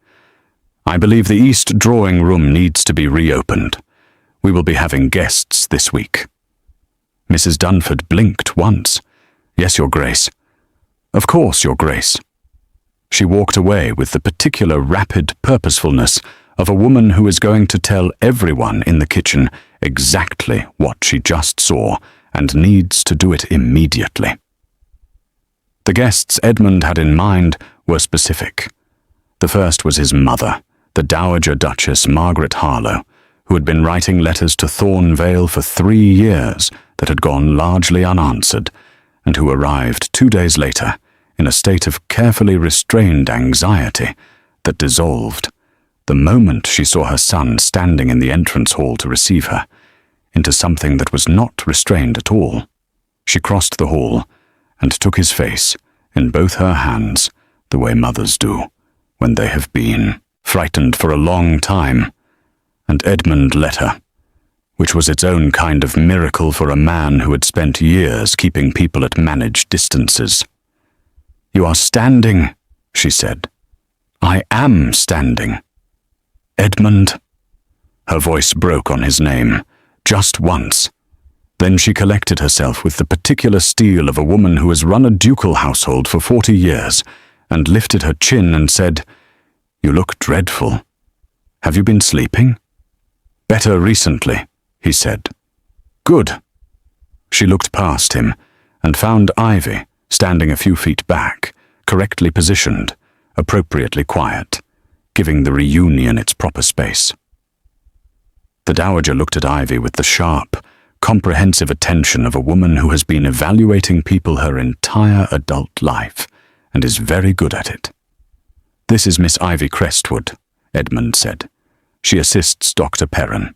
"I believe the east drawing room needs to be reopened. We will be having guests this week." Mrs. Dunford blinked once. "Yes, Your Grace." "Of course, Your Grace." She walked away with the particular rapid purposefulness of a woman who is going to tell everyone in the kitchen exactly what she just saw and needs to do it immediately. The guests Edmund had in mind were specific. The first was his mother, the Dowager Duchess Margaret Harlow, who had been writing letters to Thornvale for 3 years that had gone largely unanswered, and who arrived 2 days later in a state of carefully restrained anxiety that dissolved the moment she saw her son standing in the entrance hall to receive her, into something that was not restrained at all. She crossed the hall and took his face in both her hands, the way mothers do when they have been frightened for a long time, and Edmund let her, which was its own kind of miracle for a man who had spent years keeping people at managed distances. "You are standing," she said. "I am standing." "Edmund." Her voice broke on his name, just once. Then she collected herself with the particular steel of a woman who has run a ducal household for 40 years, and lifted her chin and said, "You look dreadful. Have you been sleeping?" "Better recently," he said. "Good." She looked past him and found Ivy standing a few feet back, correctly positioned, appropriately quiet, giving the reunion its proper space. The Dowager looked at Ivy with the sharp, comprehensive attention of a woman who has been evaluating people her entire adult life, and is very good at it. "This is Miss Ivy Crestwood," Edmund said. "She assists Dr. Perrin."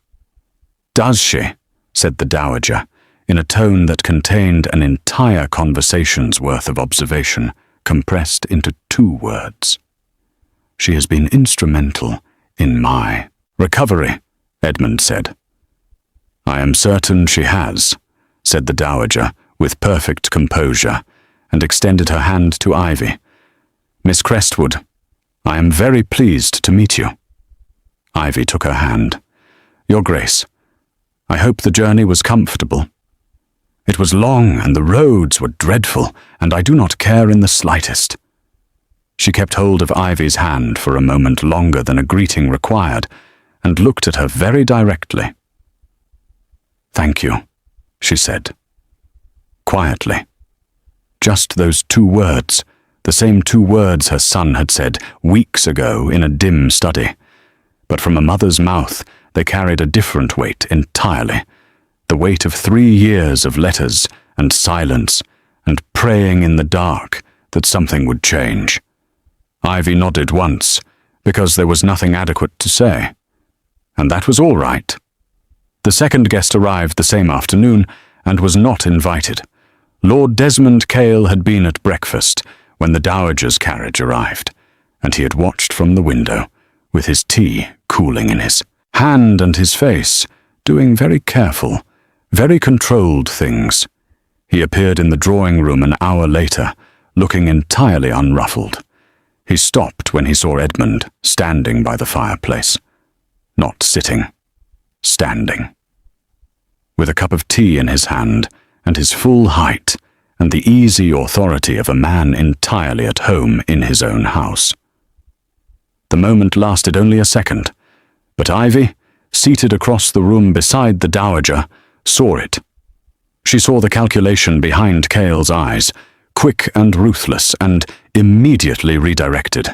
"Does she?" said the Dowager, in a tone that contained an entire conversation's worth of observation, compressed into 2 words. "She has been instrumental in my recovery," Edmund said. "I am certain she has," said the Dowager with perfect composure, and extended her hand to Ivy. "Miss Crestwood, I am very pleased to meet you." Ivy took her hand. "Your Grace, I hope the journey was comfortable." "It was long, and the roads were dreadful, and I do not care in the slightest." She kept hold of Ivy's hand for a moment longer than a greeting required, and looked at her very directly. "Thank you," she said. Quietly. Just those 2 words, the same 2 words her son had said weeks ago in a dim study. But from a mother's mouth they carried a different weight entirely, the weight of 3 years of letters and silence and praying in the dark that something would change. Ivy nodded once, because there was nothing adequate to say. And that was all right. The second guest arrived the same afternoon, and was not invited. Lord Desmond Cale had been at breakfast when the Dowager's carriage arrived, and he had watched from the window, with his tea cooling in his hand and his face, doing very careful, very controlled things. He appeared in the drawing room an hour later, looking entirely unruffled. He stopped when he saw Edmund standing by the fireplace, not sitting, standing. With a cup of tea in his hand, and his full height, and the easy authority of a man entirely at home in his own house. The moment lasted only a second, but Ivy, seated across the room beside the dowager, saw it. She saw the calculation behind Cale's eyes, quick and ruthless, and immediately redirected.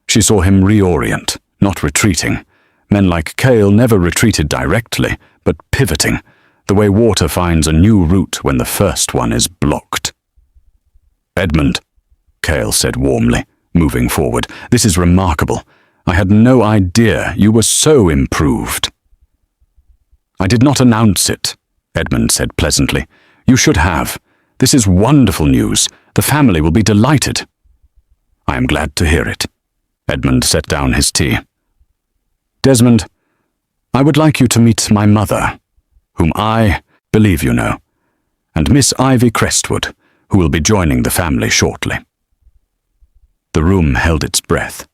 She saw him reorient, not retreating. Men like Cale never retreated directly, but pivoting, the way water finds a new route when the first one is blocked. "Edmund," Cale said warmly, moving forward, "this is remarkable. I had no idea you were so improved." "I did not announce it," Edmund said pleasantly. "You should have. This is wonderful news. The family will be delighted." "I am glad to hear it." Edmund set down his tea. "Desmond, I would like you to meet my mother, whom I believe you know, and Miss Ivy Crestwood, who will be joining the family shortly." The room held its breath.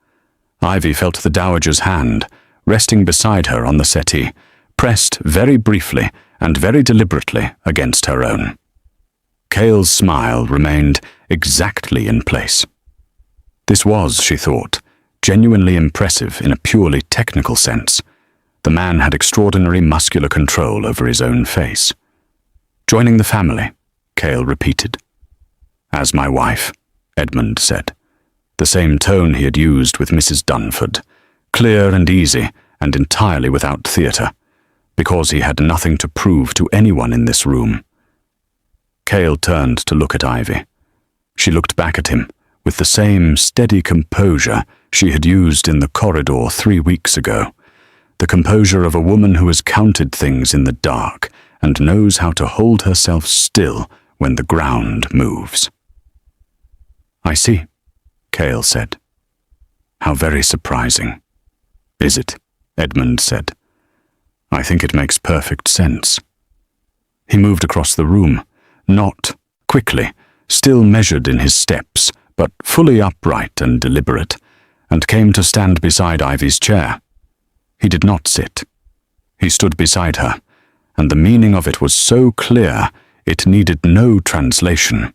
Ivy felt the dowager's hand, resting beside her on the settee, pressed very briefly and very deliberately against her own. Cale's smile remained exactly in place. This was, she thought, genuinely impressive in a purely technical sense. The man had extraordinary muscular control over his own face. "Joining the family," Cale repeated. "As my wife," Edmund said, the same tone he had used with Mrs. Dunford, clear and easy and entirely without theatre, because he had nothing to prove to anyone in this room. Cale turned to look at Ivy. She looked back at him with the same steady composure she had used in the corridor 3 weeks ago, the composure of a woman who has counted things in the dark and knows how to hold herself still when the ground moves. "I see," Cale said. "How very surprising." "Is it?" Edmund said. "I think it makes perfect sense." He moved across the room, not quickly, still measured in his steps, but fully upright and deliberate, and came to stand beside Ivy's chair. He did not sit. He stood beside her, and the meaning of it was so clear it needed no translation.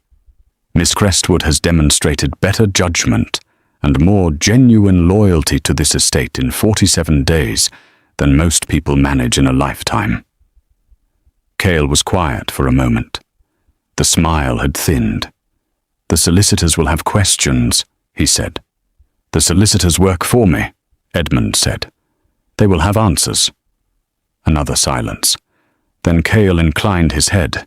Miss Crestwood has demonstrated better judgment and more genuine loyalty to this estate in 47 days than most people manage in a lifetime. Cale was quiet for a moment. The smile had thinned. "The solicitors will have questions," he said. "The solicitors work for me," Edmund said. "They will have answers." Another silence. Then Cale inclined his head.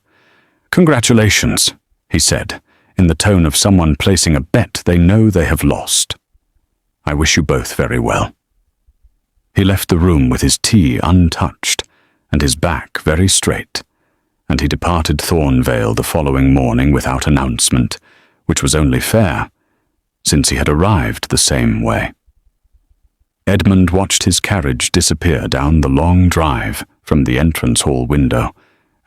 "Congratulations," he said, in the tone of someone placing a bet they know they have lost. "I wish you both very well." He left the room with his tea untouched and his back very straight, and he departed Thornvale the following morning without announcement, which was only fair, since he had arrived the same way. Edmund watched his carriage disappear down the long drive from the entrance hall window,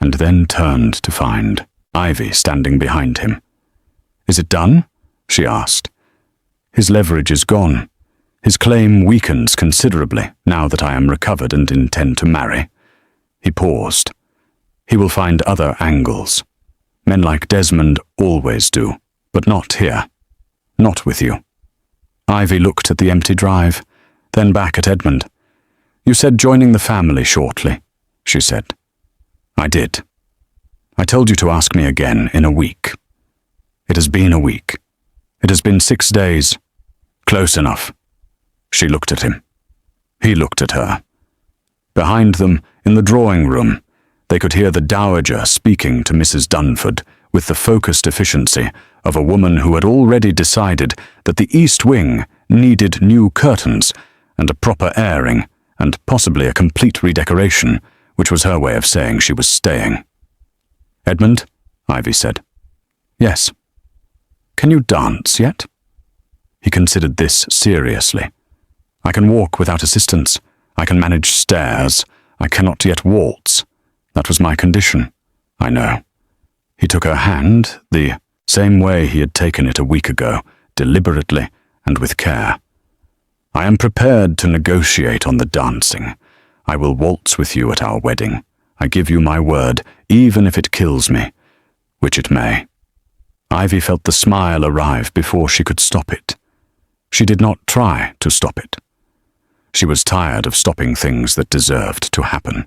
and then turned to find Ivy standing behind him. "Is it done?" she asked. "His leverage is gone. His claim weakens considerably now that I am recovered and intend to marry." He paused. "He will find other angles. Men like Desmond always do, but not here. Not with you." Ivy looked at the empty drive, then back at Edmund. "You said joining the family shortly," she said. "I did. I told you to ask me again in a week. It has been a week. It has been 6 days. Close enough." She looked at him. He looked at her. Behind them, in the drawing room, they could hear the dowager speaking to Mrs. Dunford with the focused efficiency of a woman who had already decided that the east wing needed new curtains and a proper airing and possibly a complete redecoration, which was her way of saying she was staying. "Edmund," Ivy said. "Yes." "Can you dance yet?" He considered this seriously. "I can walk without assistance. I can manage stairs. I cannot yet waltz. That was my condition." "I know." He took her hand, the same way he had taken it a week ago, deliberately and with care. "I am prepared to negotiate on the dancing. I will waltz with you at our wedding. I give you my word, even if it kills me, which it may." Ivy felt the smile arrive before she could stop it. She did not try to stop it. She was tired of stopping things that deserved to happen.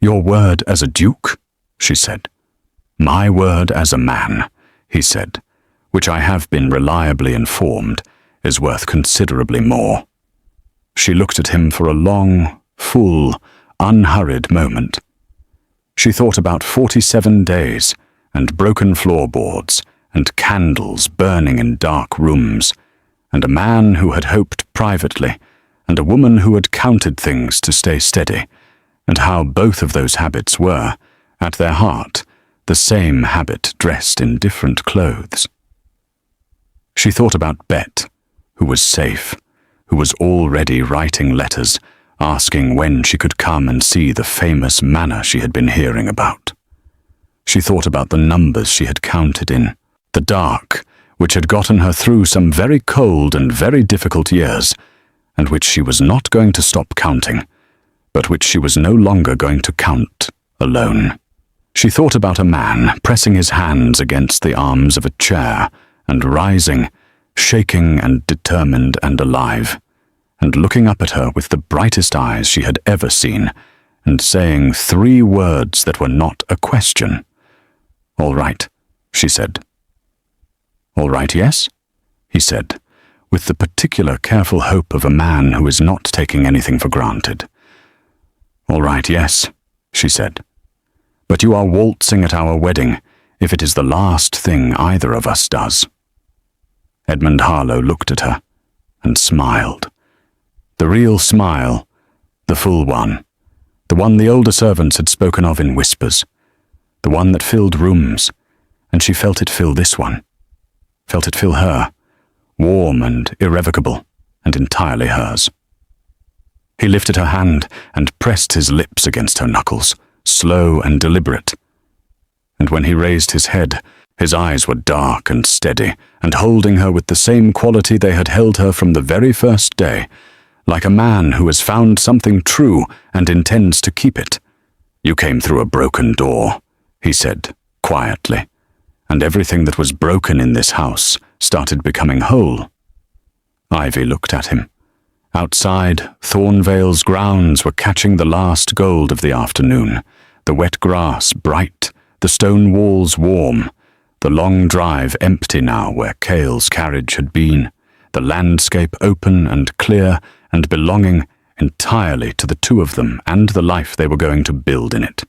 "Your word as a duke?" she said. "My word as a man," he said, "which I have been reliably informed is worth considerably more." She looked at him for a long, full, unhurried moment. She thought about 47 days, and broken floorboards, and candles burning in dark rooms, and a man who had hoped privately, and a woman who had counted things to stay steady, and how both of those habits were, at their heart, the same habit dressed in different clothes. She thought about Bet, who was safe, who was already writing letters, asking when she could come and see the famous manor she had been hearing about. She thought about the numbers she had counted in, the dark, which had gotten her through some very cold and very difficult years, and which she was not going to stop counting, but which she was no longer going to count alone. She thought about a man pressing his hands against the arms of a chair and rising, shaking and determined and alive, and looking up at her with the brightest eyes she had ever seen, and saying 3 words that were not a question. "All right," she said. "All right, yes?" he said, with the particular careful hope of a man who is not taking anything for granted. "All right, yes," she said. "But you are waltzing at our wedding, if it is the last thing either of us does." Edmund Harlow looked at her and smiled. The real smile, the full one, the one the older servants had spoken of in whispers, the one that filled rooms, and she felt it fill this one, felt it fill her, warm and irrevocable, and entirely hers. He lifted her hand and pressed his lips against her knuckles, slow and deliberate. And when he raised his head, his eyes were dark and steady, and holding her with the same quality they had held her from the very first day, like a man who has found something true and intends to keep it. "You came through a broken door," he said, quietly, "and everything that was broken in this house started becoming whole." Ivy looked at him. Outside, Thornvale's grounds were catching the last gold of the afternoon, the wet grass bright, the stone walls warm, the long drive empty now where Cale's carriage had been, the landscape open and clear and belonging entirely to the 2 of them and the life they were going to build in it.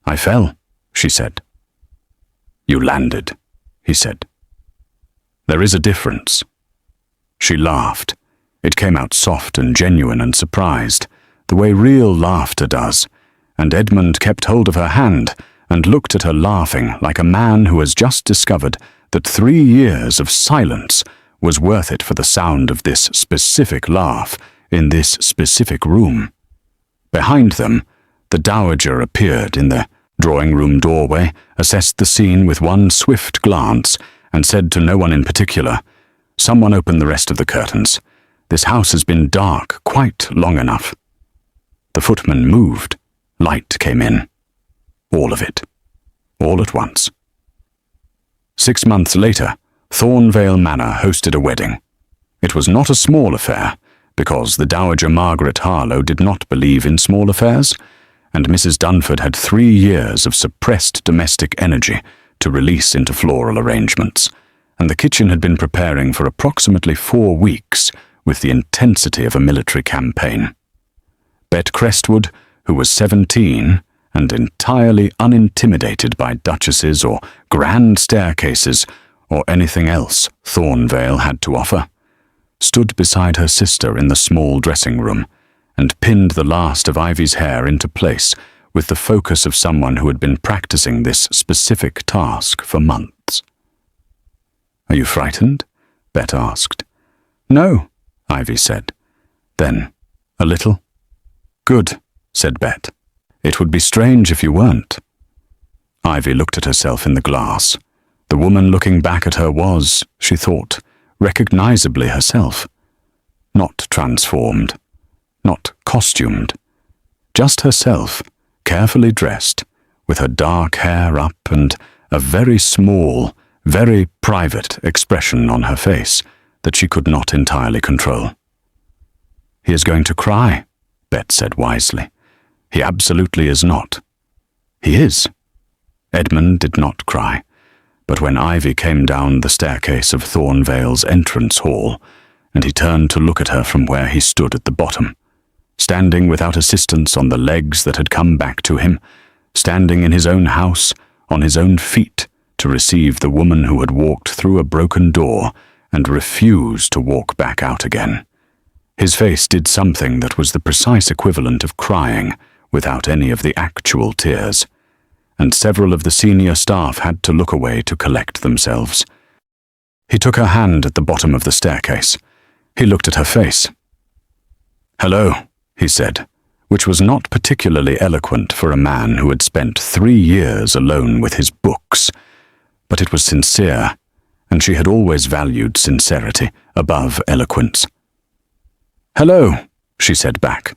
"I fell," she said. "You landed," he said. "There is a difference." She laughed. It came out soft and genuine and surprised, the way real laughter does, and Edmund kept hold of her hand and looked at her laughing like a man who has just discovered that 3 years of silence was worth it for the sound of this specific laugh in this specific room. Behind them, the dowager appeared in the drawing-room doorway, assessed the scene with one swift glance, and said to no one in particular, "Someone open the rest of the curtains. This house has been dark quite long enough." The footman moved. Light came in. All of it. All at once. 6 months later, Thornvale Manor hosted a wedding. It was not a small affair, because the Dowager Margaret Harlow did not believe in small affairs, and Mrs. Dunford had 3 years of suppressed domestic energy to release into floral arrangements, and the kitchen had been preparing for approximately 4 weeks with the intensity of a military campaign. Bet Crestwood, who was 17 and entirely unintimidated by duchesses or grand staircases or anything else Thornvale had to offer, stood beside her sister in the small dressing room and pinned the last of Ivy's hair into place with the focus of someone who had been practicing this specific task for months. "Are you frightened?" Bet asked. "No," Ivy said. Then, "A little?" "Good," said Bet. "It would be strange if you weren't." Ivy looked at herself in the glass. The woman looking back at her was, she thought, recognizably herself. Not transformed, not costumed, Just herself, carefully dressed, with her dark hair up and a very small, very private expression on her face that she could not entirely control. "He is going to cry," Bet said wisely. "He absolutely is not." "He is." Edmund did not cry, but when Ivy came down the staircase of Thornvale's entrance hall, and he turned to look at her from where he stood at the bottom, standing without assistance on the legs that had come back to him, standing in his own house, on his own feet, to receive the woman who had walked through a broken door and refused to walk back out again. His face did something that was the precise equivalent of crying without any of the actual tears, and several of the senior staff had to look away to collect themselves. He took her hand at the bottom of the staircase. He looked at her face. "Hello," he said, which was not particularly eloquent for a man who had spent 3 years alone with his books, but it was sincere, and she had always valued sincerity above eloquence. "Hello," she said back.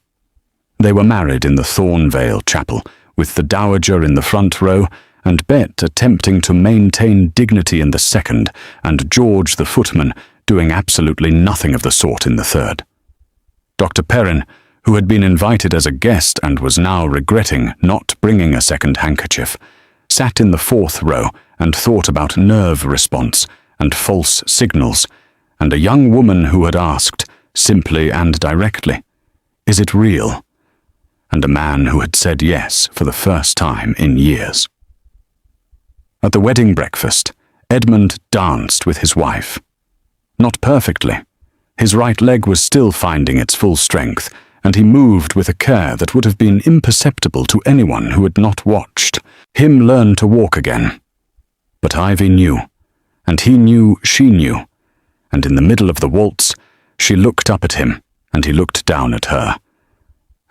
They were married in the Thornvale chapel, with the dowager in the front row, and Bet attempting to maintain dignity in the second, and George the footman doing absolutely nothing of the sort in the third. Dr. Perrin, who had been invited as a guest and was now regretting not bringing a second handkerchief, sat in the fourth row and thought about nerve response and false signals, and a young woman who had asked, simply and directly, "Is it real?" and a man who had said yes for the first time in years. At the wedding breakfast, Edmund danced with his wife. Not perfectly. His right leg was still finding its full strength, and he moved with a care that would have been imperceptible to anyone who had not watched him learn to walk again. But Ivy knew, and he knew she knew, and in the middle of the waltz, she looked up at him, and he looked down at her.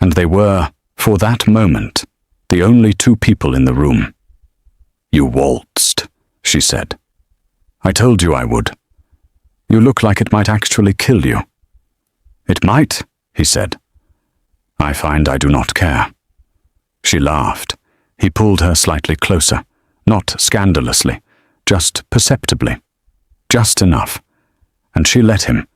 And they were, for that moment, the only two people in the room. "You waltzed," she said. "I told you I would. You look like it might actually kill you." "It might," he said. "I find I do not care." She laughed. He pulled her slightly closer, not scandalously, just perceptibly, just enough, and she let him,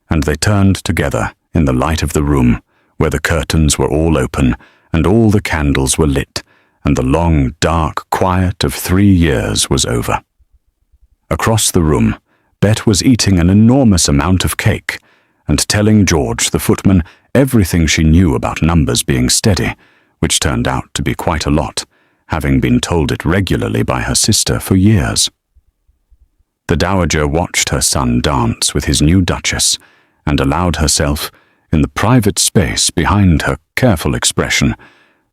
and they turned together in the light of the room, where the curtains were all open and all the candles were lit, and the long, dark quiet of 3 years was over. Across the room, Bet was eating an enormous amount of cake and telling George, the footman, everything she knew about numbers being steady, which turned out to be quite a lot, having been told it regularly by her sister for years. The dowager watched her son dance with his new duchess and allowed herself, in the private space behind her careful expression,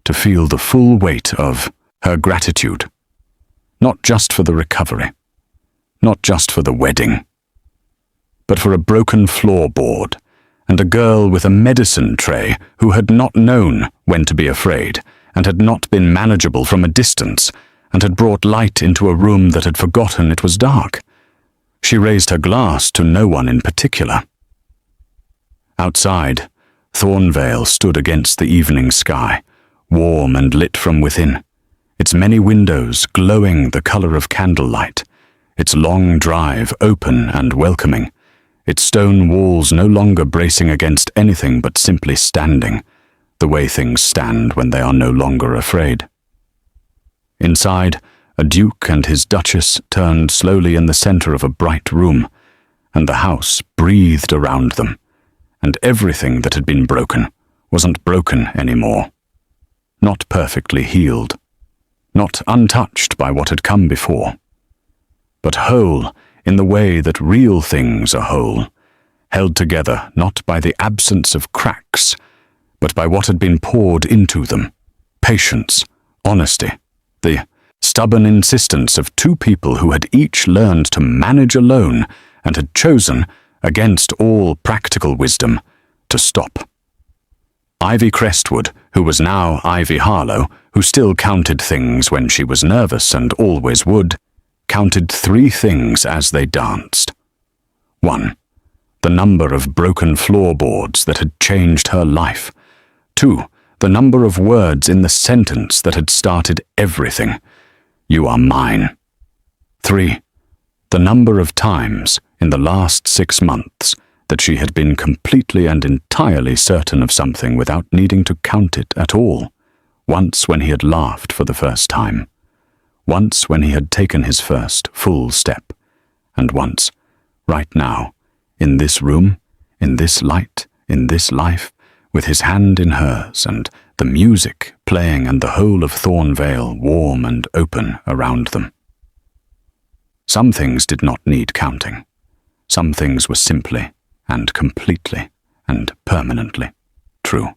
to feel the full weight of her gratitude, not just for the recovery, not just for the wedding, but for a broken floorboard and a girl with a medicine tray who had not known when to be afraid and had not been manageable from a distance and had brought light into a room that had forgotten it was dark. She raised her glass to no one in particular. Outside, Thornvale stood against the evening sky, warm and lit from within, its many windows glowing the color of candlelight, its long drive open and welcoming, its stone walls no longer bracing against anything but simply standing, the way things stand when they are no longer afraid. Inside, a duke and his duchess turned slowly in the center of a bright room, and the house breathed around them, and everything that had been broken wasn't broken anymore. Not perfectly healed, not untouched by what had come before, but whole in the way that real things are whole, held together not by the absence of cracks, but by what had been poured into them: patience, honesty, the stubborn insistence of two people who had each learned to manage alone and had chosen, against all practical wisdom, to stop. Ivy Crestwood, who was now Ivy Harlow, who still counted things when she was nervous and always would, counted 3 things as they danced. 1. The number of broken floorboards that had changed her life. 2. The number of words in the sentence that had started everything. You are mine. 3. The number of times in the last 6 months that she had been completely and entirely certain of something without needing to count it at all. Once when he had laughed for the first time. Once when he had taken his first full step. And once, right now, in this room, in this light, in this life, with his hand in hers and the music playing and the whole of Thornvale warm and open around them. Some things did not need counting. Some things were simply and completely and permanently true.